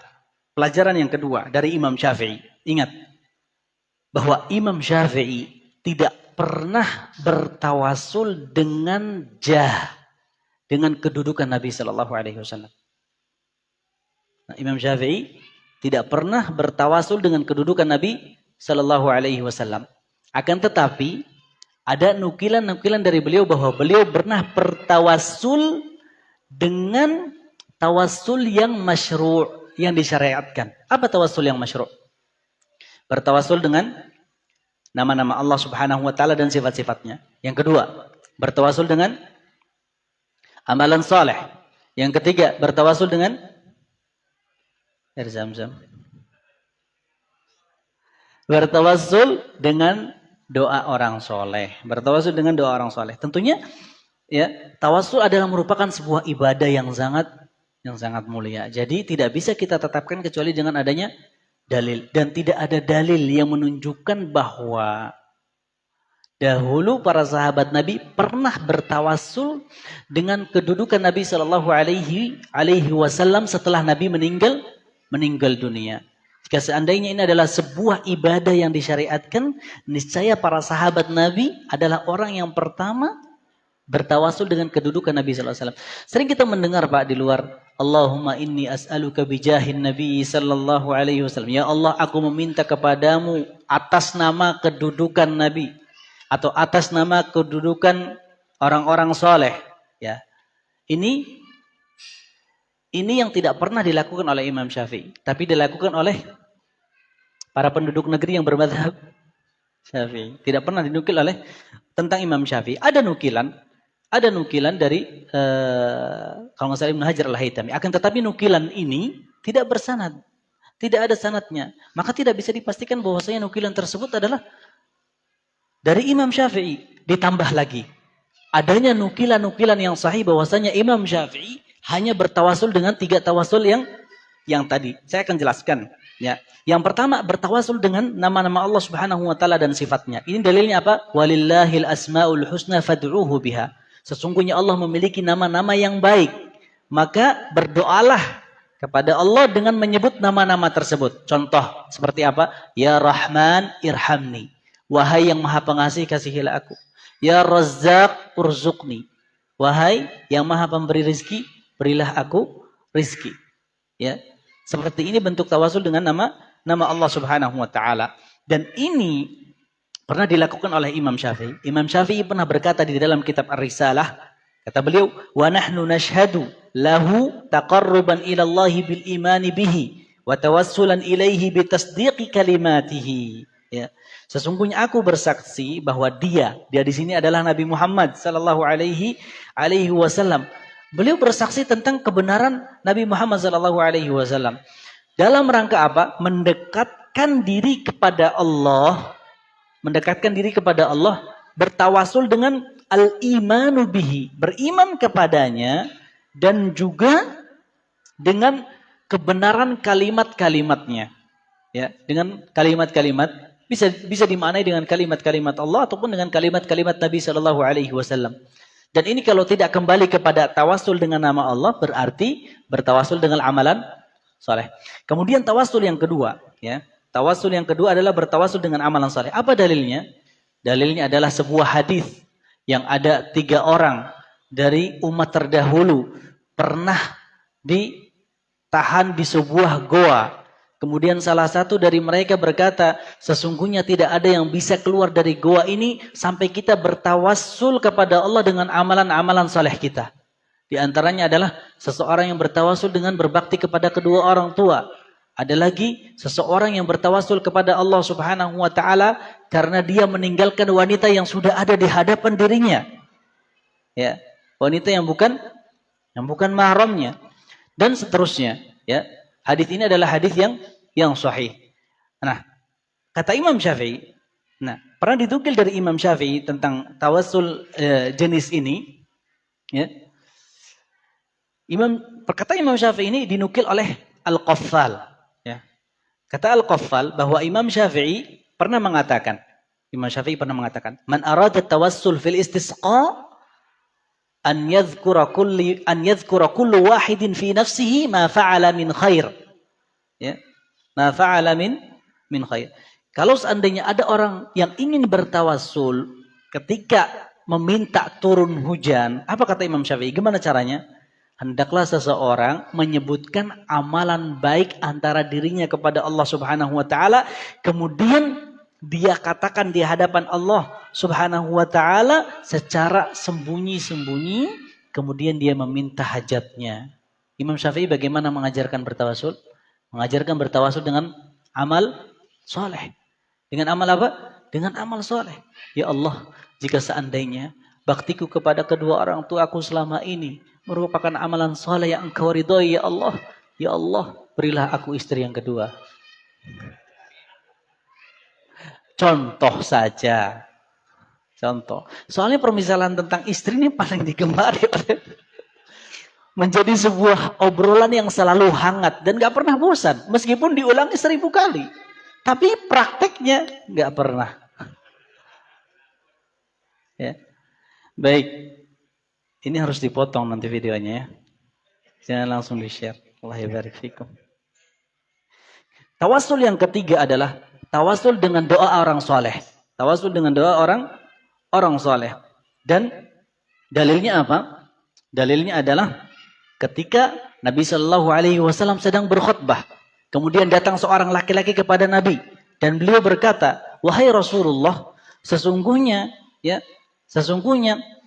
Pelajaran yang kedua dari Imam Syafi'i. Ingat bahwa Imam Syafi'i tidak pernah bertawasul dengan dengan kedudukan Nabi Sallallahu Alaihi Wasallam. Nah, Imam Syafi'i tidak pernah bertawasul dengan kedudukan Nabi Sallallahu Alaihi Wasallam. Akan tetapi ada nukilan-nukilan dari beliau bahwa beliau pernah bertawasul dengan tawasul yang masyru', yang disyariatkan. Apa tawasul yang masyru'? Bertawasul dengan nama-nama Allah Subhanahu wa taala dan sifat-sifatnya. Yang kedua, bertawasul dengan amalan saleh. Yang ketiga, bertawasul dengan air Zam-Zam. Bertawasul dengan doa orang soleh. Bertawasul dengan doa orang soleh. Tentunya ya, tawasul adalah merupakan sebuah ibadah yang sangat mulia. Jadi tidak bisa kita tetapkan kecuali dengan adanya dalil. Dan tidak ada dalil yang menunjukkan bahwa dahulu para sahabat Nabi pernah bertawasul dengan kedudukan Nabi Shallallahu Alaihi Wasallam setelah Nabi meninggal dunia. Jika seandainya ini adalah sebuah ibadah yang disyariatkan, niscaya para sahabat Nabi adalah orang yang pertama bertawasul dengan kedudukan Nabi Sallallahu Alaihi Wasallam. Sering kita mendengar Pak di luar, Allahumma inni as'aluka bijahin Nabi Sallallahu Alaihi Wasallam. Ya Allah, aku meminta kepadamu atas nama kedudukan Nabi atau atas nama kedudukan orang-orang soleh. Ya, ini yang tidak pernah dilakukan oleh Imam Syafi'i, tapi dilakukan oleh para penduduk negeri yang bermadzhab Syafi'i. Tidak pernah dinukil oleh tentang Imam Syafi'i. Ada nukilan dari kalau nggak salah Ibnu Hajar Al-Haytami. Akan tetapi nukilan ini tidak bersanad, tidak ada sanadnya. Maka tidak bisa dipastikan bahwasanya nukilan tersebut adalah dari Imam Syafi'i. Ditambah lagi adanya nukilan-nukilan yang sahih bahwasanya Imam Syafi'i hanya bertawasul dengan 3 tawasul yang tadi. Saya akan jelaskan. Ya. Yang pertama bertawasul dengan nama-nama Allah Subhanahu wa taala dan sifatnya. Ini dalilnya apa? Walillahil asmaul husna fad'uuhu biha. Sesungguhnya Allah memiliki nama-nama yang baik. Maka berdoalah kepada Allah dengan menyebut nama-nama tersebut. Contoh seperti apa? Ya Rahman irhamni. Wahai yang Maha Pengasih, kasihilah aku. Ya Razzaq urzuqni. Wahai yang Maha Pemberi rizki, berilah aku rizki. Ya. Seperti ini bentuk tawasul dengan nama Allah Subhanahu wa taala. Dan ini pernah dilakukan oleh Imam Syafi'i. Imam Syafi'i pernah berkata di dalam kitab Ar-Risalah, kata beliau, "Wa nahnu nashhadu lahu taqarruban ila Allah bil imani bihi wa tawassulan ilaihi bi tasdiqi kalimatihi." Ya. Sesungguhnya aku bersaksi bahwa dia di sini adalah Nabi Muhammad sallallahu alaihi wasallam. Beliau bersaksi tentang kebenaran Nabi Muhammad SAW. Dalam rangka apa? Mendekatkan diri kepada Allah. Bertawasul dengan al-imanu bihi. Beriman kepadanya. Dan juga dengan kebenaran kalimat-kalimatnya. Ya, dengan kalimat-kalimat bisa dimaknai dengan kalimat-kalimat Allah ataupun dengan kalimat-kalimat Nabi Shallallahu Alaihi Wasallam. Dan ini kalau tidak kembali kepada tawasul dengan nama Allah berarti bertawasul dengan amalan soleh. Kemudian tawasul yang kedua, ya, tawasul yang kedua adalah bertawasul dengan amalan soleh. Apa dalilnya? Dalilnya adalah sebuah hadis yang ada 3 orang dari umat terdahulu pernah ditahan di sebuah goa. Kemudian salah satu dari mereka berkata, sesungguhnya tidak ada yang bisa keluar dari goa ini sampai kita bertawassul kepada Allah dengan amalan-amalan saleh kita. Di antaranya adalah seseorang yang bertawassul dengan berbakti kepada kedua orang tua. Ada lagi seseorang yang bertawassul kepada Allah Subhanahu wa taala karena dia meninggalkan wanita yang sudah ada di hadapan dirinya. Ya, wanita yang bukan mahramnya dan seterusnya, ya. Hadis ini adalah hadis yang sahih. Nah, kata Imam Syafi'i, pernah dinukil dari Imam Syafi'i tentang tawassul jenis ini, ya. Perkataan Imam Syafi'i ini dinukil oleh Al-Qaffal, ya. Kata Al-Qaffal bahwa Imam Syafi'i pernah mengatakan, man arada tawassul fil istisqa an yadhkura kullu wahidin fi nafsihi ma fa'ala min khair. Ya. Ma fa'ala min khair. Kalau seandainya ada orang yang ingin bertawassul ketika meminta turun hujan, apa kata Imam Syafi'i? Gimana caranya? Hendaklah seseorang menyebutkan amalan baik antara dirinya kepada Allah Subhanahu wa taala, kemudian dia katakan di hadapan Allah Subhanahu wa taala secara sembunyi-sembunyi, kemudian dia meminta hajatnya. Imam Syafi'i bagaimana mengajarkan bertawasul? Mengajarkan bertawasul dengan amal soleh. Dengan amal apa? Dengan amal soleh. Ya Allah, jika seandainya baktiku kepada kedua orang tuaku selama ini merupakan amalan soleh yang Engkau ridhoi, ya Allah, berilah aku istri yang kedua. Contoh saja. Soalnya permisalan tentang istri ini paling digemari menjadi sebuah obrolan yang selalu hangat dan gak pernah bosan. Meskipun diulangi 1000 kali. Tapi prakteknya gak pernah. Ya. Baik. Ini harus dipotong nanti videonya ya. Jangan langsung di-share. Allah barik fikum. Tawasul yang ketiga adalah tawasul dengan doa orang soleh. Tawasul dengan doa orang soleh. Dan dalilnya apa? Dalilnya adalah ketika Nabi Shallallahu Alaihi Wasallam sedang berkhutbah, kemudian datang seorang laki-laki kepada Nabi dan beliau berkata, wahai Rasulullah, sesungguhnya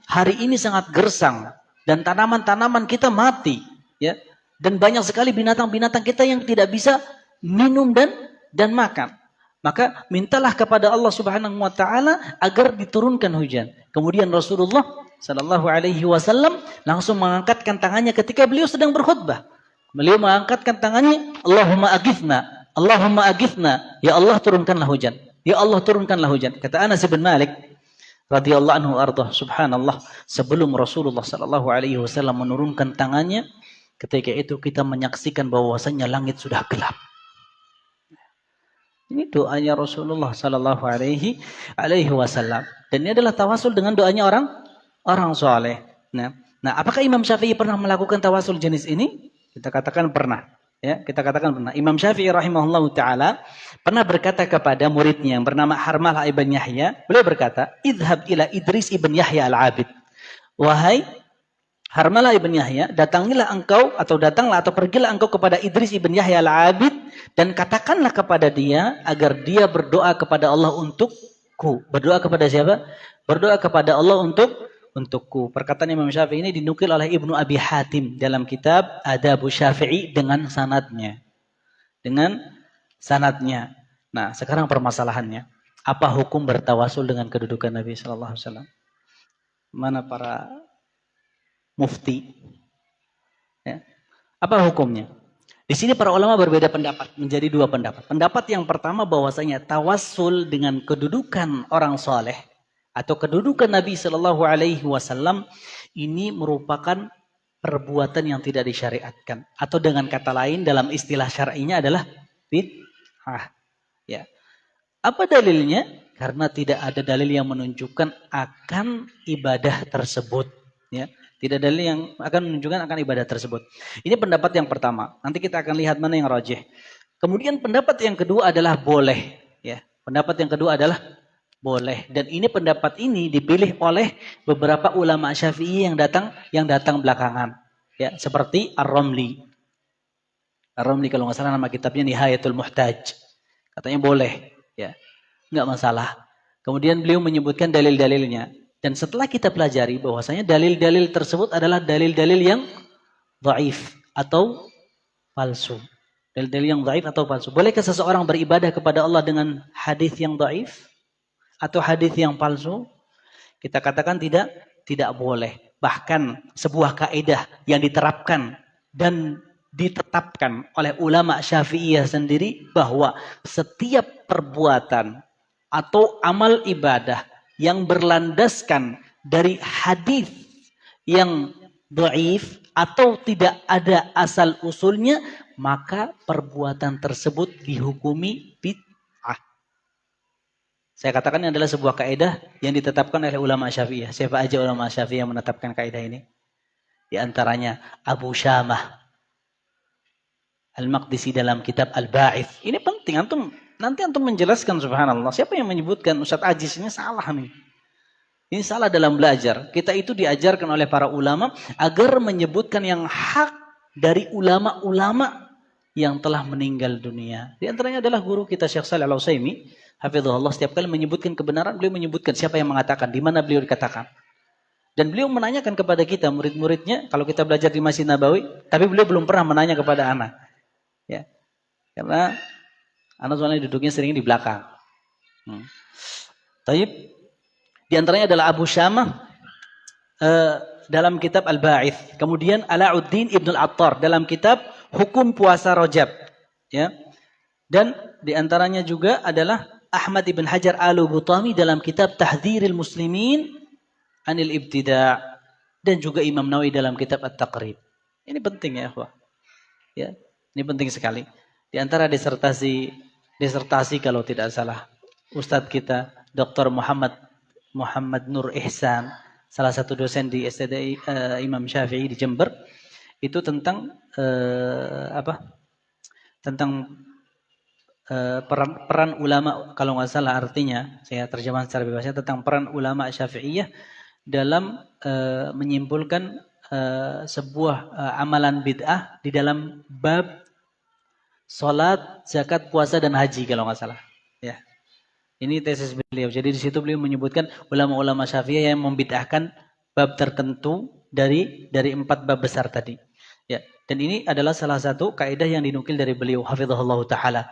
hari ini sangat gersang dan tanaman-tanaman kita mati, ya, dan banyak sekali binatang-binatang kita yang tidak bisa minum dan makan. Maka mintalah kepada Allah Subhanahu wa taala agar diturunkan hujan. Kemudian Rasulullah sallallahu alaihi wasallam langsung mengangkatkan tangannya ketika beliau sedang berkhutbah. Beliau mengangkatkan tangannya, Allahumma aghithna, ya Allah turunkanlah hujan. Ya Allah turunkanlah hujan. Kata Anas bin Malik radhiyallahu anhu ardah, subhanallah, sebelum Rasulullah sallallahu alaihi wasallam menurunkan tangannya, ketika itu kita menyaksikan bahwasanya langit sudah gelap. Ini doanya Rasulullah sallallahu alaihi wasallam. Dan ini adalah tawasul dengan doanya orang soleh. Nah, apakah Imam Syafi'i pernah melakukan tawasul jenis ini? Kita katakan pernah. Ya, kita katakan pernah. Imam Syafi'i rahimahullahu taala pernah berkata kepada muridnya yang bernama Harmalah ibn Yahya, beliau berkata, "Idhhab ila Idris ibn Yahya al-Abid." Wahai Harmalah ibn Yahya, datanglah atau pergilah engkau kepada Idris ibn Yahya al-Abid dan katakanlah kepada dia agar dia berdoa kepada Allah untukku. Berdoa kepada siapa? Berdoa kepada Allah untukku. Perkataan Imam Syafi'i ini dinukil oleh Ibnu Abi Hatim dalam kitab Adabu Syafi'i dengan sanadnya. Nah, sekarang permasalahannya, apa hukum bertawasul dengan kedudukan Nabi sallallahu alaihi wasallam? Mana para mufti? Ya. Apa hukumnya? Di sini para ulama berbeda pendapat, menjadi 2 pendapat. Pendapat yang pertama bahwasanya tawasul dengan kedudukan orang soleh atau kedudukan Nabi Shallallahu Alaihi Wasallam ini merupakan perbuatan yang tidak disyariatkan, atau dengan kata lain dalam istilah syar'inya adalah bid'ah. Ya. Apa dalilnya? Karena tidak ada dalil yang menunjukkan akan ibadah tersebut. Ya. Tidak ada dalil yang akan menunjukkan akan ibadah tersebut. Ini pendapat yang pertama. Nanti kita akan lihat mana yang rajih. Kemudian pendapat yang kedua adalah boleh. Ya. Pendapat yang kedua adalah boleh. Dan ini pendapat ini dipilih oleh beberapa ulama Syafi'i yang datang belakangan. Ya, seperti Ar-Ramli. Ar-Ramli kalau nggak salah nama kitabnya Nihayatul Muhtaj. Katanya boleh. Ya. Nggak masalah. Kemudian beliau menyebutkan dalil-dalilnya. Dan setelah kita pelajari bahwasanya dalil-dalil tersebut adalah dalil-dalil yang dhaif atau palsu. Dalil-dalil yang dhaif atau palsu. Bolehkah seseorang beribadah kepada Allah dengan hadis yang dhaif atau hadis yang palsu? Kita katakan tidak boleh. Bahkan sebuah kaidah yang diterapkan dan ditetapkan oleh ulama Syafi'iyah sendiri bahwa setiap perbuatan atau amal ibadah yang berlandaskan dari hadis yang dhaif atau tidak ada asal usulnya, maka perbuatan tersebut dihukumi bid'ah. Saya katakan ini adalah sebuah kaidah yang ditetapkan oleh ulama Syafi'iyah. Siapa aja ulama Syafi'iyah yang menetapkan kaidah ini? Di antaranya Abu Syamah Al-Maqdisi dalam kitab Al-Ba'ith. Ini penting, nanti antum menjelaskan, subhanallah. Siapa yang menyebutkan Ustaz Aziz ini salah nih. Ini salah dalam belajar. Kita itu diajarkan oleh para ulama agar menyebutkan yang hak dari ulama-ulama yang telah meninggal dunia. Di antaranya adalah guru kita Syekh Shalih Al-Utsaimin, hafizahullah, setiap kali menyebutkan kebenaran, beliau menyebutkan siapa yang mengatakan, di mana beliau dikatakan. Dan beliau menanyakan kepada kita, murid-muridnya, kalau kita belajar di Masjid Nabawi, tapi beliau belum pernah menanya kepada anak. Ya. Karena anak soalnya duduknya sering di belakang. Taib. Di antaranya adalah Abu Syamah dalam kitab Al-Ba'ith. Kemudian Alauddin Ibn Al-Attar dalam kitab Hukum Puasa Rajab. Ya. Dan di antaranya juga adalah Ahmad Ibn Hajar Al-Butami dalam kitab Tahdhiril Muslimin Anil Ibtida'. Dan juga Imam Nawawi dalam kitab At-Taqrib. Ini penting ya, ikhwah. Ya. Ini penting sekali. Di antara disertasi kalau tidak salah, Ustadz kita, Dr. Muhammad Nur Ihsan, salah satu dosen di STDI Imam Syafi'i di Jember, itu tentang peran ulama, kalau nggak salah artinya, saya terjemahkan secara bebasnya, tentang peran ulama Syafi'iyah dalam menyimpulkan sebuah amalan bid'ah di dalam bab salat, zakat, puasa, dan haji kalau nggak salah. Ya. Ini tesis beliau. Jadi di situ beliau menyebutkan ulama-ulama Syafi'iyah yang membid'ahkan bab tertentu dari 4 bab besar tadi. Ya. Dan ini adalah salah satu kaidah yang dinukil dari beliau, hafizahullah taala.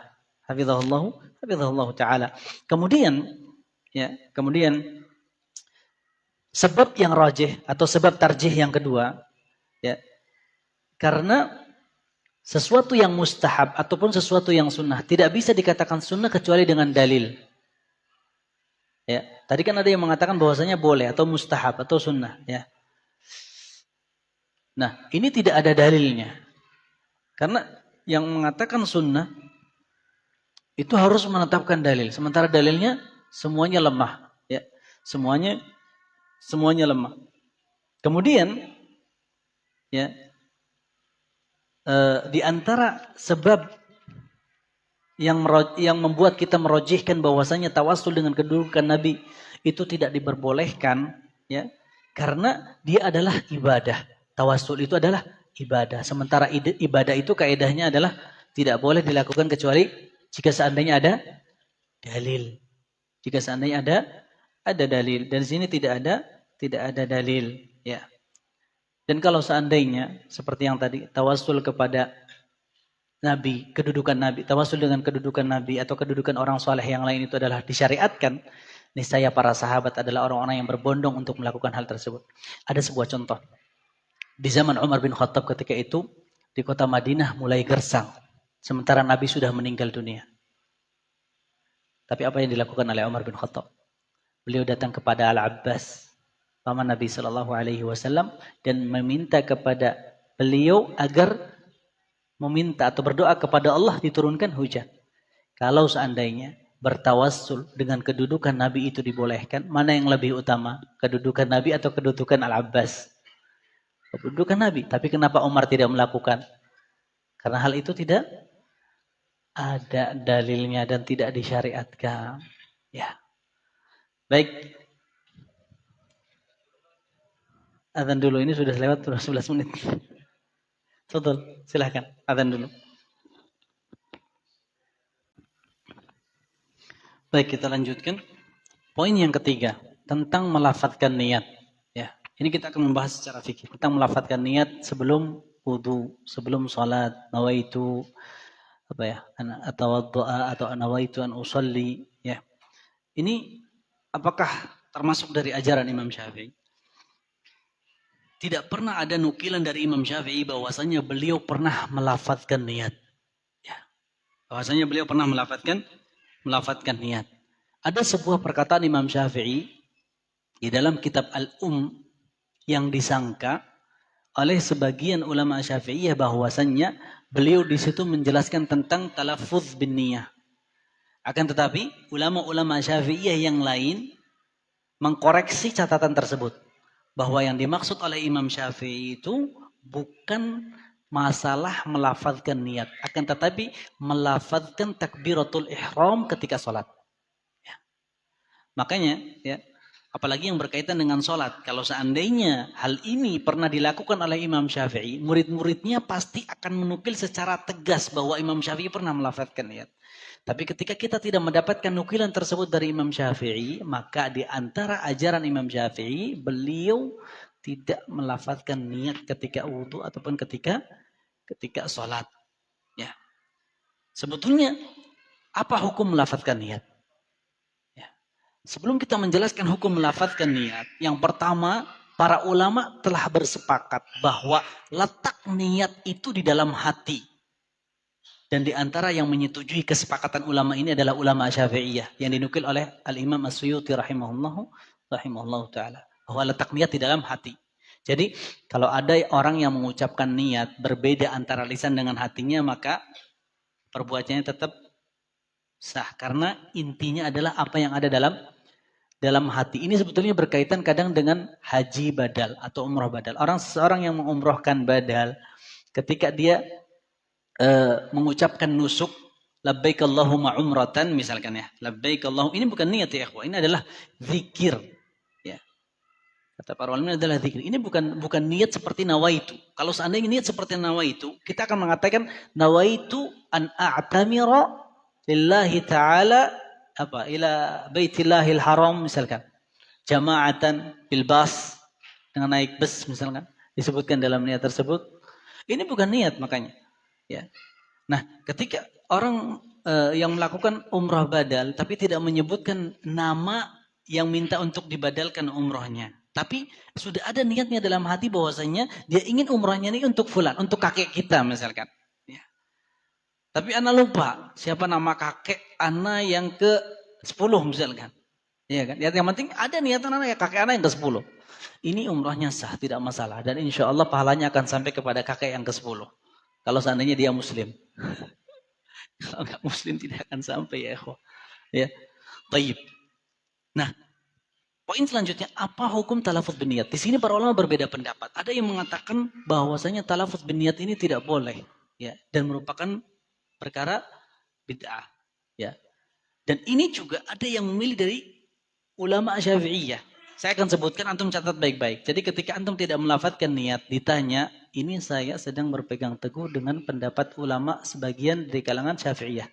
Hafizahullah taala. Kemudian sebab yang rajih atau sebab tarjih yang kedua, ya. Karena sesuatu yang mustahab ataupun sesuatu yang sunnah tidak bisa dikatakan sunnah kecuali dengan dalil. Ya, tadi kan ada yang mengatakan bahwasanya boleh atau mustahab atau sunnah. Ya. Nah, ini tidak ada dalilnya. Karena yang mengatakan sunnah itu harus menetapkan dalil. Sementara dalilnya semuanya lemah. Ya, semuanya lemah. Kemudian, ya. Di antara sebab yang membuat kita merojihkan bahwasanya tawasul dengan kedudukan Nabi itu tidak diperbolehkan, ya, karena dia adalah ibadah. Tawasul itu adalah ibadah. Sementara ibadah itu kaidahnya adalah tidak boleh dilakukan kecuali jika seandainya ada dalil. Jika seandainya ada dalil. Dan di sini tidak ada dalil, ya. Dan kalau seandainya seperti yang tadi tawasul kepada Nabi, kedudukan Nabi, tawasul dengan kedudukan Nabi atau kedudukan orang soleh yang lain itu adalah disyariatkan, niscaya para sahabat adalah orang-orang yang berbondong untuk melakukan hal tersebut. Ada sebuah contoh. Di zaman Umar bin Khattab ketika itu di kota Madinah mulai gersang, sementara Nabi sudah meninggal dunia. Tapi apa yang dilakukan oleh Umar bin Khattab? Beliau datang kepada Al-Abbas, paman Nabi SAW, dan meminta kepada beliau agar meminta atau berdoa kepada Allah diturunkan hujan. Kalau seandainya bertawassul dengan kedudukan Nabi itu dibolehkan, mana yang lebih utama? Kedudukan Nabi atau kedudukan Al-Abbas? Kedudukan Nabi. Tapi kenapa Umar tidak melakukan? Karena hal itu tidak ada dalilnya dan tidak disyariatkan. Ya. Baik. Adzan dulu, ini sudah lewat 11 menit. Betul, silahkan. Adzan dulu. Baik, kita lanjutkan. Poin yang ketiga, tentang melafadzkan niat. Ya, ini kita akan membahas secara fikih tentang melafadzkan niat sebelum wudu, sebelum salat, nawaitu apa ya? Atawaddu'a atau nawaitu an usolli, ya. Ini apakah termasuk dari ajaran Imam Syafi'i? Tidak pernah ada nukilan dari Imam Syafi'i bahwasanya beliau pernah melafadzkan niat. Ya. Bahwasanya beliau pernah melafadzkan niat. Ada sebuah perkataan Imam Syafi'i di dalam kitab yang disangka oleh sebagian ulama Syafi'iyah bahwasanya beliau di situ menjelaskan tentang talaffuz bin niyah. Akan tetapi ulama-ulama Syafi'iyah yang lain mengkoreksi catatan tersebut. Bahwa yang dimaksud oleh Imam Syafi'i itu bukan masalah melafadzkan niat. Akan tetapi melafadzkan takbiratul ihram ketika sholat. Ya. Makanya, ya, apalagi yang berkaitan dengan sholat. Kalau seandainya hal ini pernah dilakukan oleh Imam Syafi'i, murid-muridnya pasti akan menukil secara tegas bahwa Imam Syafi'i pernah melafadzkan niat. Tapi ketika kita tidak mendapatkan nukilan tersebut dari Imam Syafi'i, maka di antara ajaran Imam Syafi'i, beliau tidak melafadzkan niat ketika wudu ataupun ketika sholat. Ya. Sebetulnya, apa hukum melafadzkan niat? Ya. Sebelum kita menjelaskan hukum melafadzkan niat, yang pertama, para ulama telah bersepakat bahwa letak niat itu di dalam hati. Dan di antara yang menyetujui kesepakatan ulama ini adalah ulama Syafi'iyah yang dinukil oleh Al-Imam As-Suyuti rahimahullah ta'ala. Bahwa letak niat di dalam hati. Jadi kalau ada orang yang mengucapkan niat berbeda antara lisan dengan hatinya, maka perbuatannya tetap sah. Karena intinya adalah apa yang ada dalam hati. Ini sebetulnya berkaitan kadang dengan haji badal atau umrah badal. Seseorang yang mengumrohkan badal, ketika dia mengucapkan nusuk labbaik Allahumma umratan misalkan ya, labbaik Allahumma, ini bukan niat ya ikhwah, ini adalah zikir ya. Kata para ulama adalah zikir. Ini bukan niat seperti nawaitu. Kalau seandainya niat seperti nawaitu, kita akan mengatakan nawaitu an a'tamira lillahi ta'ala ila baitillahil haram misalkan. Jama'atan bil bas, dengan naik bus misalkan, disebutkan dalam niat tersebut. Ini bukan niat makanya. Ya. Nah, ketika orang yang melakukan umrah badal tapi tidak menyebutkan nama yang minta untuk dibadalkan umrahnya, tapi sudah ada niatnya dalam hati bahwasanya dia ingin umrahnya ini untuk fulan, untuk kakek kita misalkan. Ya. Tapi ana lupa siapa nama kakek ana yang ke-10 misalkan. Ya kan? Yang penting ada niatan ana ya kakek ana yang ke-10. Ini umrahnya sah, tidak masalah, dan insya Allah pahalanya akan sampai kepada kakek yang ke-10. Kalau seandainya dia muslim. Kalau enggak muslim tidak akan sampai ya ikhwah. Ya. Baik. Nah, poin selanjutnya, apa hukum talaffuz bin niat? Di sini para ulama berbeda pendapat. Ada yang mengatakan bahwasanya talaffuz bin niat ini tidak boleh, ya, dan merupakan perkara bid'ah, ya. Dan ini juga ada yang memilih dari ulama Syafi'iyah. Saya akan sebutkan, antum catat baik-baik. Jadi ketika antum tidak melafadzkan niat, ditanya, ini saya sedang berpegang teguh dengan pendapat ulama sebagian dari kalangan Syafi'iyah.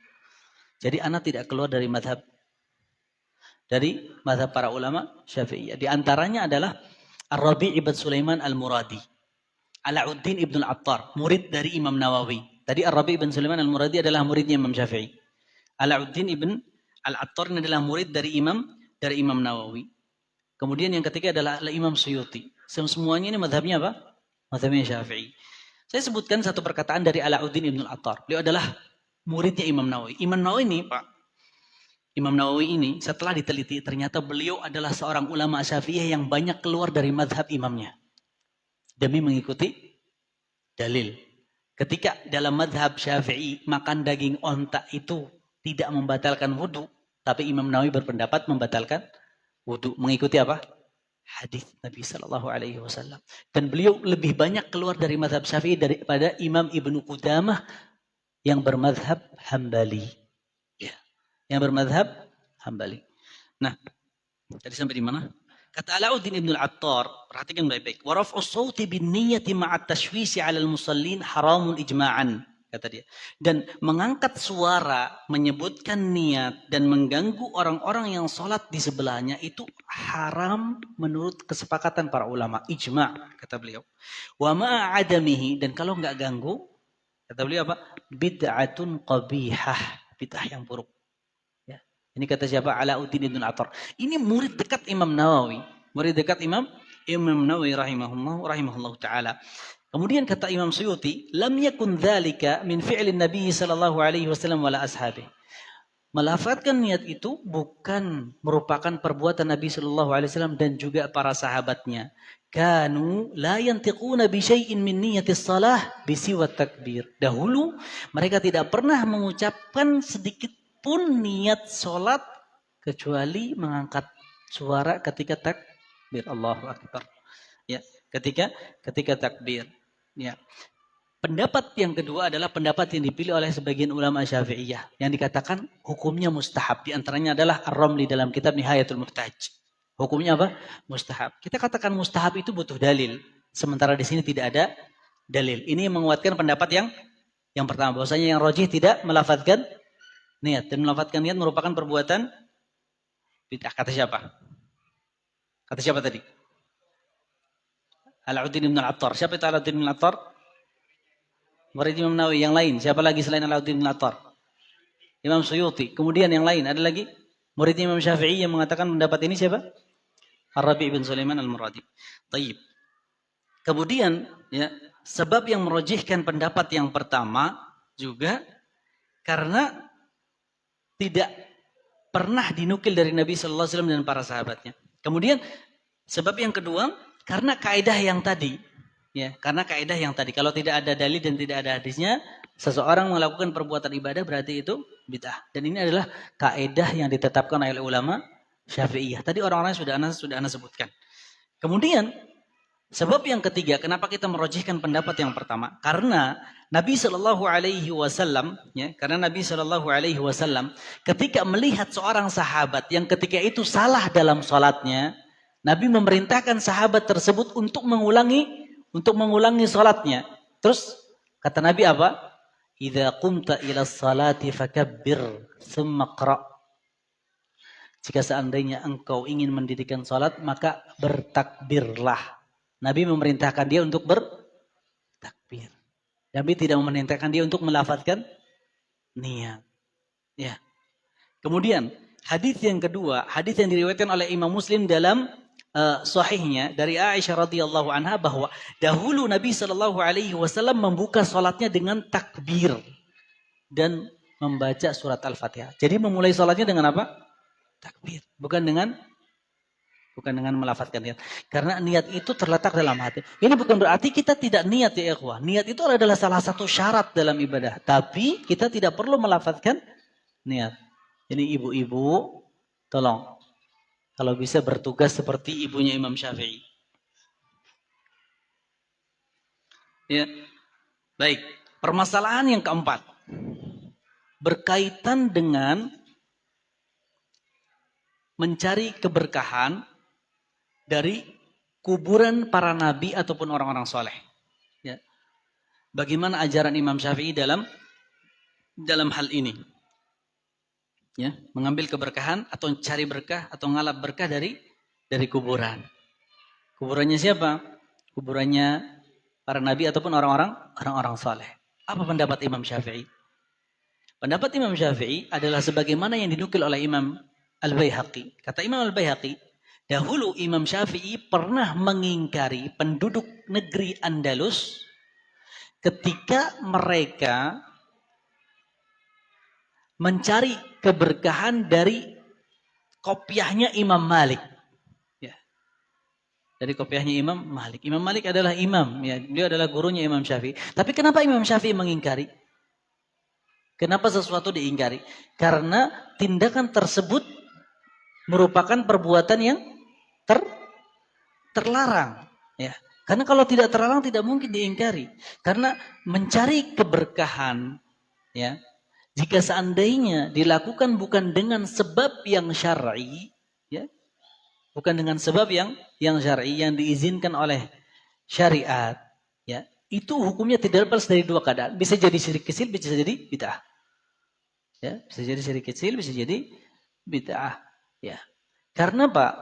Jadi anak tidak keluar dari madhab para ulama Syafi'iyah. Di antaranya adalah Ar-Rabi' ibn Sulaiman Al-Muradi, Alauddin ibn Al-Attar, murid dari Imam Nawawi. Tadi Ar-Rabi' ibn Sulaiman Al-Muradi adalah muridnya Imam Syafi'i. Alauddin ibn Al-Attar ini adalah murid dari Imam Nawawi. Kemudian yang ketiga adalah Imam Suyuti. Semuanya ini madhabnya apa? Madhabnya Syafi'i. Saya sebutkan satu perkataan dari Alauddin ibn Al-Attar. Beliau adalah muridnya Imam Nawawi. Imam Nawawi ini setelah diteliti, ternyata beliau adalah seorang ulama Syafi'iyah yang banyak keluar dari madhab imamnya. Demi mengikuti dalil. Ketika dalam madhab Syafi'i makan daging onta itu tidak membatalkan wudu, tapi Imam Nawawi berpendapat membatalkan wudu. Mengikuti apa? Hadis Nabi Shallallahu Alaihi Wasallam. Dan beliau lebih banyak keluar dari mazhab Syafi'i daripada Imam Ibnu Qudamah yang bermadhab Hambali. Ya. Yang bermadhab Hambali. Nah, tadi sampai di mana? Kata Alauddin Ibn Al-Attar, perhatikan baik-baik. Wa raf'us sauti bin niyyati ma'a tashwisi 'ala al-musallin haramun ijma'an, kata dia. Dan mengangkat suara, menyebutkan niat dan mengganggu orang-orang yang sholat di sebelahnya itu haram menurut kesepakatan para ulama, ijma', kata beliau. Wa ma'a 'adamihi, dan kalau enggak ganggu, kata beliau apa? Bid'atun qabihah, bid'ah yang buruk. Ini kata siapa? Alauddin Ibn Attar. Ini murid dekat Imam Nawawi. Murid dekat Imam Nawawi rahimahullah ta'ala. Kemudian kata Imam Suyuti, lam yakun dzalika min fi'lin Nabi sallallahu alaihi wasallam wala ashabi. Melafadzkan niat itu bukan merupakan perbuatan Nabi sallallahu alaihi wasallam dan juga para sahabatnya. Kanu la yantiquna bi syai'in min niyatis shalah bi siwa takbir. Dahulu mereka tidak pernah mengucapkan sedikit pun niat sholat kecuali mengangkat suara ketika takbir. Allahu Akbar. Ya, ketika takbir. Ya. Pendapat yang kedua adalah pendapat yang dipilih oleh sebagian ulama Syafi'iyah yang dikatakan hukumnya mustahab. Di antaranya adalah Ar-Ramli dalam kitab Nihayatul Muhtaj. Hukumnya apa? Mustahab. Kita katakan mustahab itu butuh dalil. Sementara di sini tidak ada dalil. Ini menguatkan pendapat yang pertama, bahwasanya yang rajih tidak melafadzkan niat, dan melafadzkan niat merupakan perbuatan bid'ah. Kata siapa? Kata siapa tadi? Alauddin Ibn Attar. Siapa itu Alauddin Ibn Attar? Murid Imam Nawawi. Yang lain, siapa lagi selain Alauddin Ibn Attar? Imam Suyuti. Kemudian yang lain, ada lagi murid Imam Syafi'i yang mengatakan pendapat ini siapa? Ar-Rabi' bin Sulaiman Al-Muradi. Tayyib. Kemudian, ya, sebab yang merojihkan pendapat yang pertama juga karena tidak pernah dinukil dari Nabi Sallallahu Alaihi Wasallam dan para sahabatnya. Kemudian sebab yang kedua karena kaidah yang tadi, ya, karena kaidah yang tadi, kalau tidak ada dalil dan tidak ada hadisnya, seseorang melakukan perbuatan ibadah berarti itu bid'ah. Dan ini adalah kaidah yang ditetapkan oleh ulama Syafi'iyah. Tadi orang-orang sudah ana sebutkan. Kemudian sebab yang ketiga, kenapa kita merojihkan pendapat yang pertama? Karena Nabi Shallallahu Alaihi Wasallam, ya, karena Nabi Shallallahu Alaihi Wasallam, ketika melihat seorang sahabat yang ketika itu salah dalam sholatnya, Nabi memerintahkan sahabat tersebut untuk mengulangi sholatnya. Terus kata Nabi apa? Idza qumta ila salati fakabbir, tsumma qra. Jika seandainya engkau ingin mendirikan sholat, maka bertakbirlah. Nabi memerintahkan dia untuk bertakbir. Nabi tidak memerintahkan dia untuk melafadzkan niat. Ya. Kemudian hadis yang kedua, hadis yang diriwayatkan oleh Imam Muslim dalam sahihnya dari Aisyah radhiyallahu anha bahwa dahulu Nabi Shallallahu Alaihi Wasallam membuka sholatnya dengan takbir dan membaca surat Al-Fatihah. Jadi memulai sholatnya dengan apa? Takbir, bukan dengan melafadzkan niat. Karena niat itu terletak dalam hati. Ini bukan berarti kita tidak niat ya ikhwah. Niat itu adalah salah satu syarat dalam ibadah. Tapi kita tidak perlu melafadzkan niat. Jadi ibu-ibu, tolong. Kalau bisa bertugas seperti ibunya Imam Syafi'i. Ya. Baik. Permasalahan yang keempat. Berkaitan dengan mencari keberkahan dari kuburan para nabi ataupun orang-orang soleh. Ya. Bagaimana ajaran Imam Syafi'i dalam hal ini? Ya, mengambil keberkahan atau cari berkah atau ngalap berkah dari kuburan. Kuburannya siapa? Kuburannya para nabi ataupun orang-orang soleh. Apa pendapat Imam Syafi'i? Pendapat Imam Syafi'i adalah sebagaimana yang dinukil oleh Imam Al-Baihaqi. Kata Imam Al-Baihaqi, dahulu Imam Syafi'i pernah mengingkari penduduk negeri Andalus ketika mereka mencari keberkahan dari kopiahnya Imam Malik. Ya. Dari kopiahnya Imam Malik. Imam Malik adalah imam, ya. Dia adalah gurunya Imam Syafi'i. Tapi kenapa Imam Syafi'i mengingkari? Kenapa sesuatu diingkari? Karena tindakan tersebut merupakan perbuatan yang terlarang. Ya. Karena kalau tidak terlarang tidak mungkin diingkari. Karena mencari keberkahan, ya, jika seandainya dilakukan bukan dengan sebab yang syar'i, ya, bukan dengan sebab yang syar'i yang diizinkan oleh syariat, ya, itu hukumnya tidak lepas dari dua keadaan. Bisa jadi syirik kecil, bisa jadi bid'ah. Ya, bisa jadi syirik kecil, bisa jadi bid'ah. Ya. Karena Pak,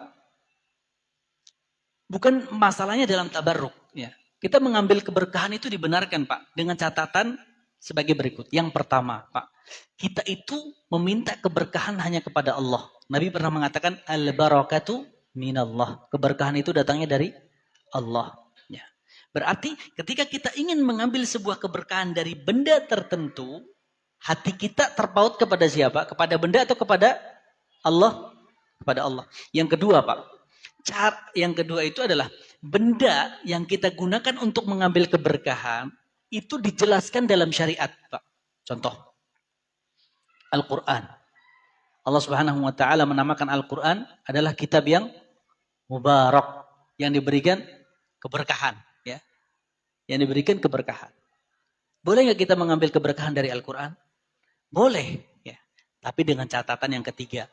bukan masalahnya dalam tabarruk. Ya. Kita mengambil keberkahan itu dibenarkan Pak, dengan catatan sebagai berikut. Yang pertama Pak, kita itu meminta keberkahan hanya kepada Allah. Nabi pernah mengatakan, al-barakatu minallah. Keberkahan itu datangnya dari Allah. Ya. Berarti ketika kita ingin mengambil sebuah keberkahan dari benda tertentu, hati kita terpaut kepada siapa? Kepada benda atau kepada Allah? Kepada Allah. Yang kedua Pak, yang kedua itu adalah benda yang kita gunakan untuk mengambil keberkahan itu dijelaskan dalam syariat, Pak. Contoh, Al-Quran. Allah Subhanahu wa Ta'ala menamakan Al-Quran adalah kitab yang mubarak, yang diberikan keberkahan, ya, yang diberikan keberkahan. Boleh nggak kita mengambil keberkahan dari Al-Quran? Boleh, ya. Tapi dengan catatan yang ketiga.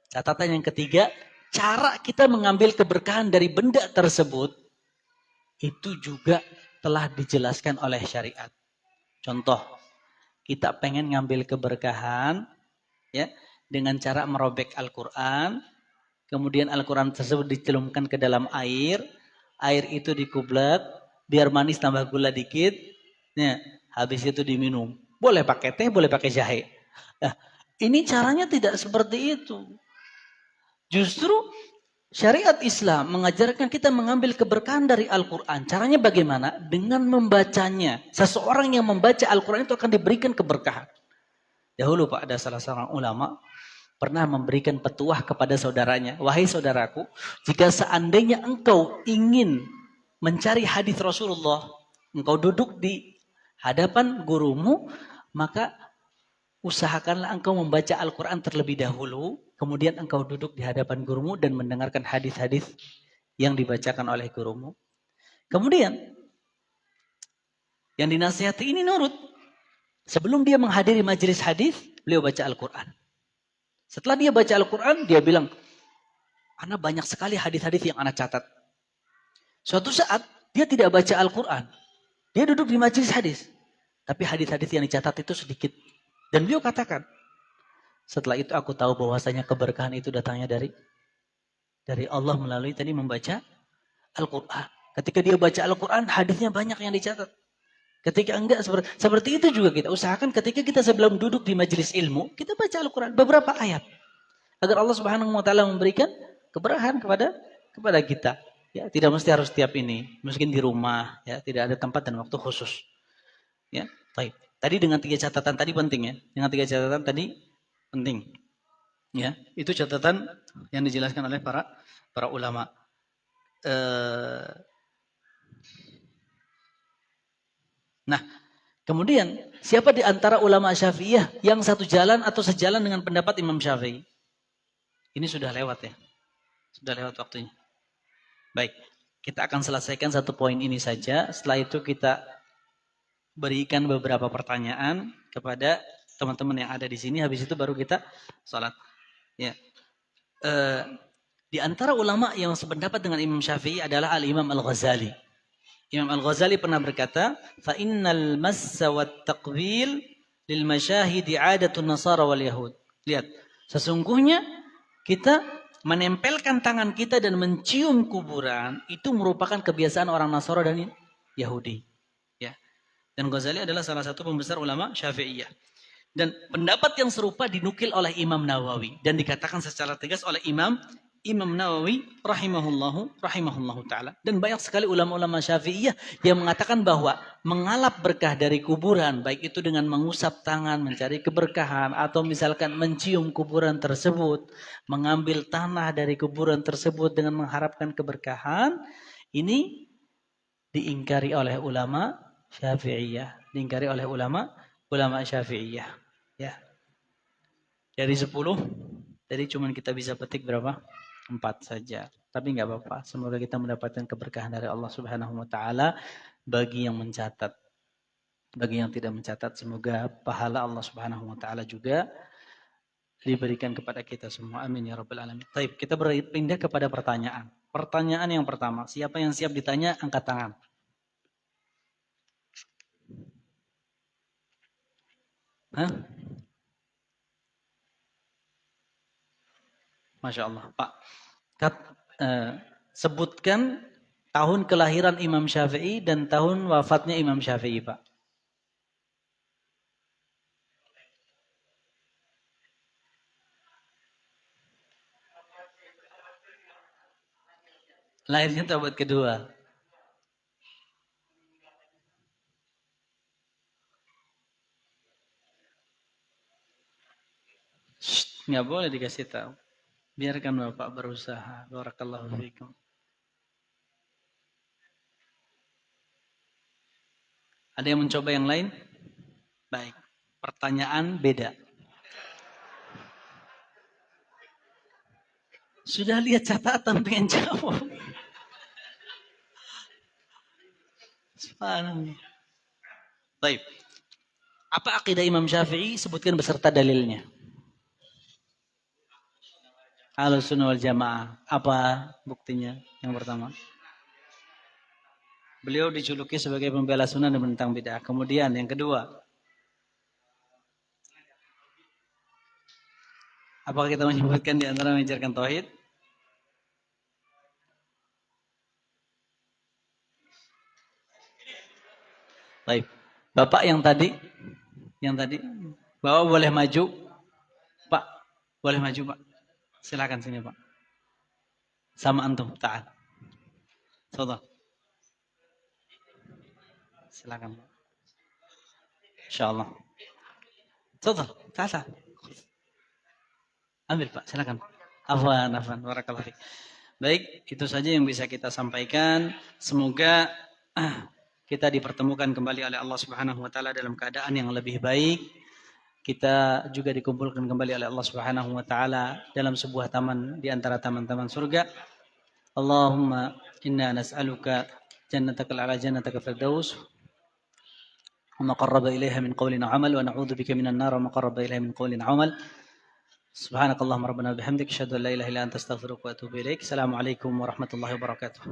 Catatan yang ketiga, cara kita mengambil keberkahan dari benda tersebut itu juga telah dijelaskan oleh syariat. Contoh, kita pengen ngambil keberkahan, ya, dengan cara merobek Al-Quran, kemudian Al-Quran tersebut dicelupkan ke dalam air itu dikublak, biar manis tambah gula dikit, ya, habis itu diminum. Boleh pakai teh, boleh pakai jahe. Nah, ini caranya tidak seperti itu. Justru syariat Islam mengajarkan kita mengambil keberkahan dari Al-Quran. Caranya bagaimana? Dengan membacanya. Seseorang yang membaca Al-Quran itu akan diberikan keberkahan. Dahulu Pak, ada salah seorang ulama pernah memberikan petuah kepada saudaranya. Wahai saudaraku, jika seandainya engkau ingin mencari hadis Rasulullah, engkau duduk di hadapan gurumu, maka usahakanlah engkau membaca Al-Quran terlebih dahulu, kemudian engkau duduk di hadapan gurumu dan mendengarkan hadis-hadis yang dibacakan oleh gurumu. Kemudian, yang dinasihati ini nurut. Sebelum dia menghadiri majelis hadis, beliau baca Al-Quran. Setelah dia baca Al-Quran, dia bilang, "Ana banyak sekali hadis-hadis yang ana catat." Suatu saat, dia tidak baca Al-Quran. Dia duduk di majelis hadis. Tapi hadis-hadis yang dicatat itu sedikit. Dan beliau katakan, setelah itu aku tahu bahwasanya keberkahan itu datangnya dari Allah melalui tadi membaca Al-Quran. Ketika dia baca Al-Quran, hadisnya banyak yang dicatat. Ketika enggak, seperti itu juga kita usahakan ketika kita sebelum duduk di majelis ilmu, kita baca Al-Quran beberapa ayat. Agar Allah Subhanahu wa Ta'ala memberikan keberkahan kepada kita. Ya, tidak mesti harus setiap ini, mungkin di rumah, ya, tidak ada tempat dan waktu khusus. Ya, baik. Tadi dengan 3 catatan tadi penting ya. Dengan 3 catatan tadi penting. Ya, itu catatan yang dijelaskan oleh para ulama. Nah, kemudian siapa di antara ulama Syafi'iyah yang satu jalan atau sejalan dengan pendapat Imam Syafi'i? Ini sudah lewat ya. Sudah lewat waktunya. Baik, kita akan selesaikan satu poin ini saja. Setelah itu kita berikan beberapa pertanyaan kepada teman-teman yang ada di sini. Habis itu baru kita sholat. Ya. Di antara ulama yang sependapat dengan Imam Syafi'i adalah Al-Imam Al-Ghazali. Imam Al-Ghazali pernah berkata, "Fa innal massa wat taqbil lil masyahidi 'adatun nasara wal yahud." Lihat, sesungguhnya kita menempelkan tangan kita dan mencium kuburan itu merupakan kebiasaan orang Nasara dan Yahudi. Ya. Dan Ghazali adalah salah satu pembesar ulama Syafi'iyah. Dan pendapat yang serupa dinukil oleh Imam Nawawi dan dikatakan secara tegas oleh Imam Nawawi rahimahullahu ta'ala. Dan banyak sekali ulama-ulama Syafi'iyah yang mengatakan bahwa mengalap berkah dari kuburan, baik itu dengan mengusap tangan, mencari keberkahan, atau misalkan mencium kuburan tersebut, mengambil tanah dari kuburan tersebut dengan mengharapkan keberkahan, ini diingkari oleh ulama Syafi'iyah. Diingkari oleh ulama Syafi'iyah. Ya, dari 10, jadi cuma kita bisa petik berapa? 4 saja. Tapi nggak apa-apa. Semoga kita mendapatkan keberkahan dari Allah Subhanahu wa taala bagi yang mencatat. Bagi yang tidak mencatat, semoga pahala Allah Subhanahu wa taala juga diberikan kepada kita semua. Amin ya rabbal alamin. Baik, kita berpindah kepada pertanyaan. Pertanyaan yang pertama, siapa yang siap ditanya angkat tangan. Hah? Masya Allah, Pak. Kat, sebutkan tahun kelahiran Imam Syafi'i dan tahun wafatnya Imam Syafi'i, Pak. Lahirnya abad kedua. Nggak boleh dikasih tahu. Biarkan Bapak berusaha. Barakallahu fiikum. Ada yang mencoba yang lain? Baik. Pertanyaan beda. Sudah lihat catatan pengen jawab. Subhanallah. Baik. Apa akidah Imam Syafi'i? Sebutkan beserta dalilnya. Ahlussunnah wal Jamaah. Apa buktinya? Yang pertama. Beliau dijuluki sebagai pembela sunnah dan menentang bid'ah. Kemudian yang kedua. Apakah kita menyebutkan di antara mengajarkan tauhid? Baik. Bapak yang tadi, Bapak boleh maju. Pak, boleh maju Pak. Silakan sini Pak. Sama antum, ta'al. Tafadhal. Silakan Pak. Insyaallah. Tafadhal, ta'al. Ambil Pak, silakan. Afwan, barakallahu fiik. Baik, itu saja yang bisa kita sampaikan. Semoga kita dipertemukan kembali oleh Allah Subhanahu wa taala dalam keadaan yang lebih baik. Kita juga dikumpulkan kembali oleh Allah Subhanahu wa taala dalam sebuah taman di antara taman-taman surga. Allahumma inna nas'aluka jannatakal ala jannatakal firdaus wa ma qarraba ilaiha min qawlin wa amal wa na'udzu bika minan nar wa ma qarraba ilaiha min qawlin wa amal. Subhanakallahumma rabbana wa bihamdika asyhadu an la ilaha illa anta astaghfiruka wa atubu ilaik. Assalamualaikum warahmatullahi wabarakatuh.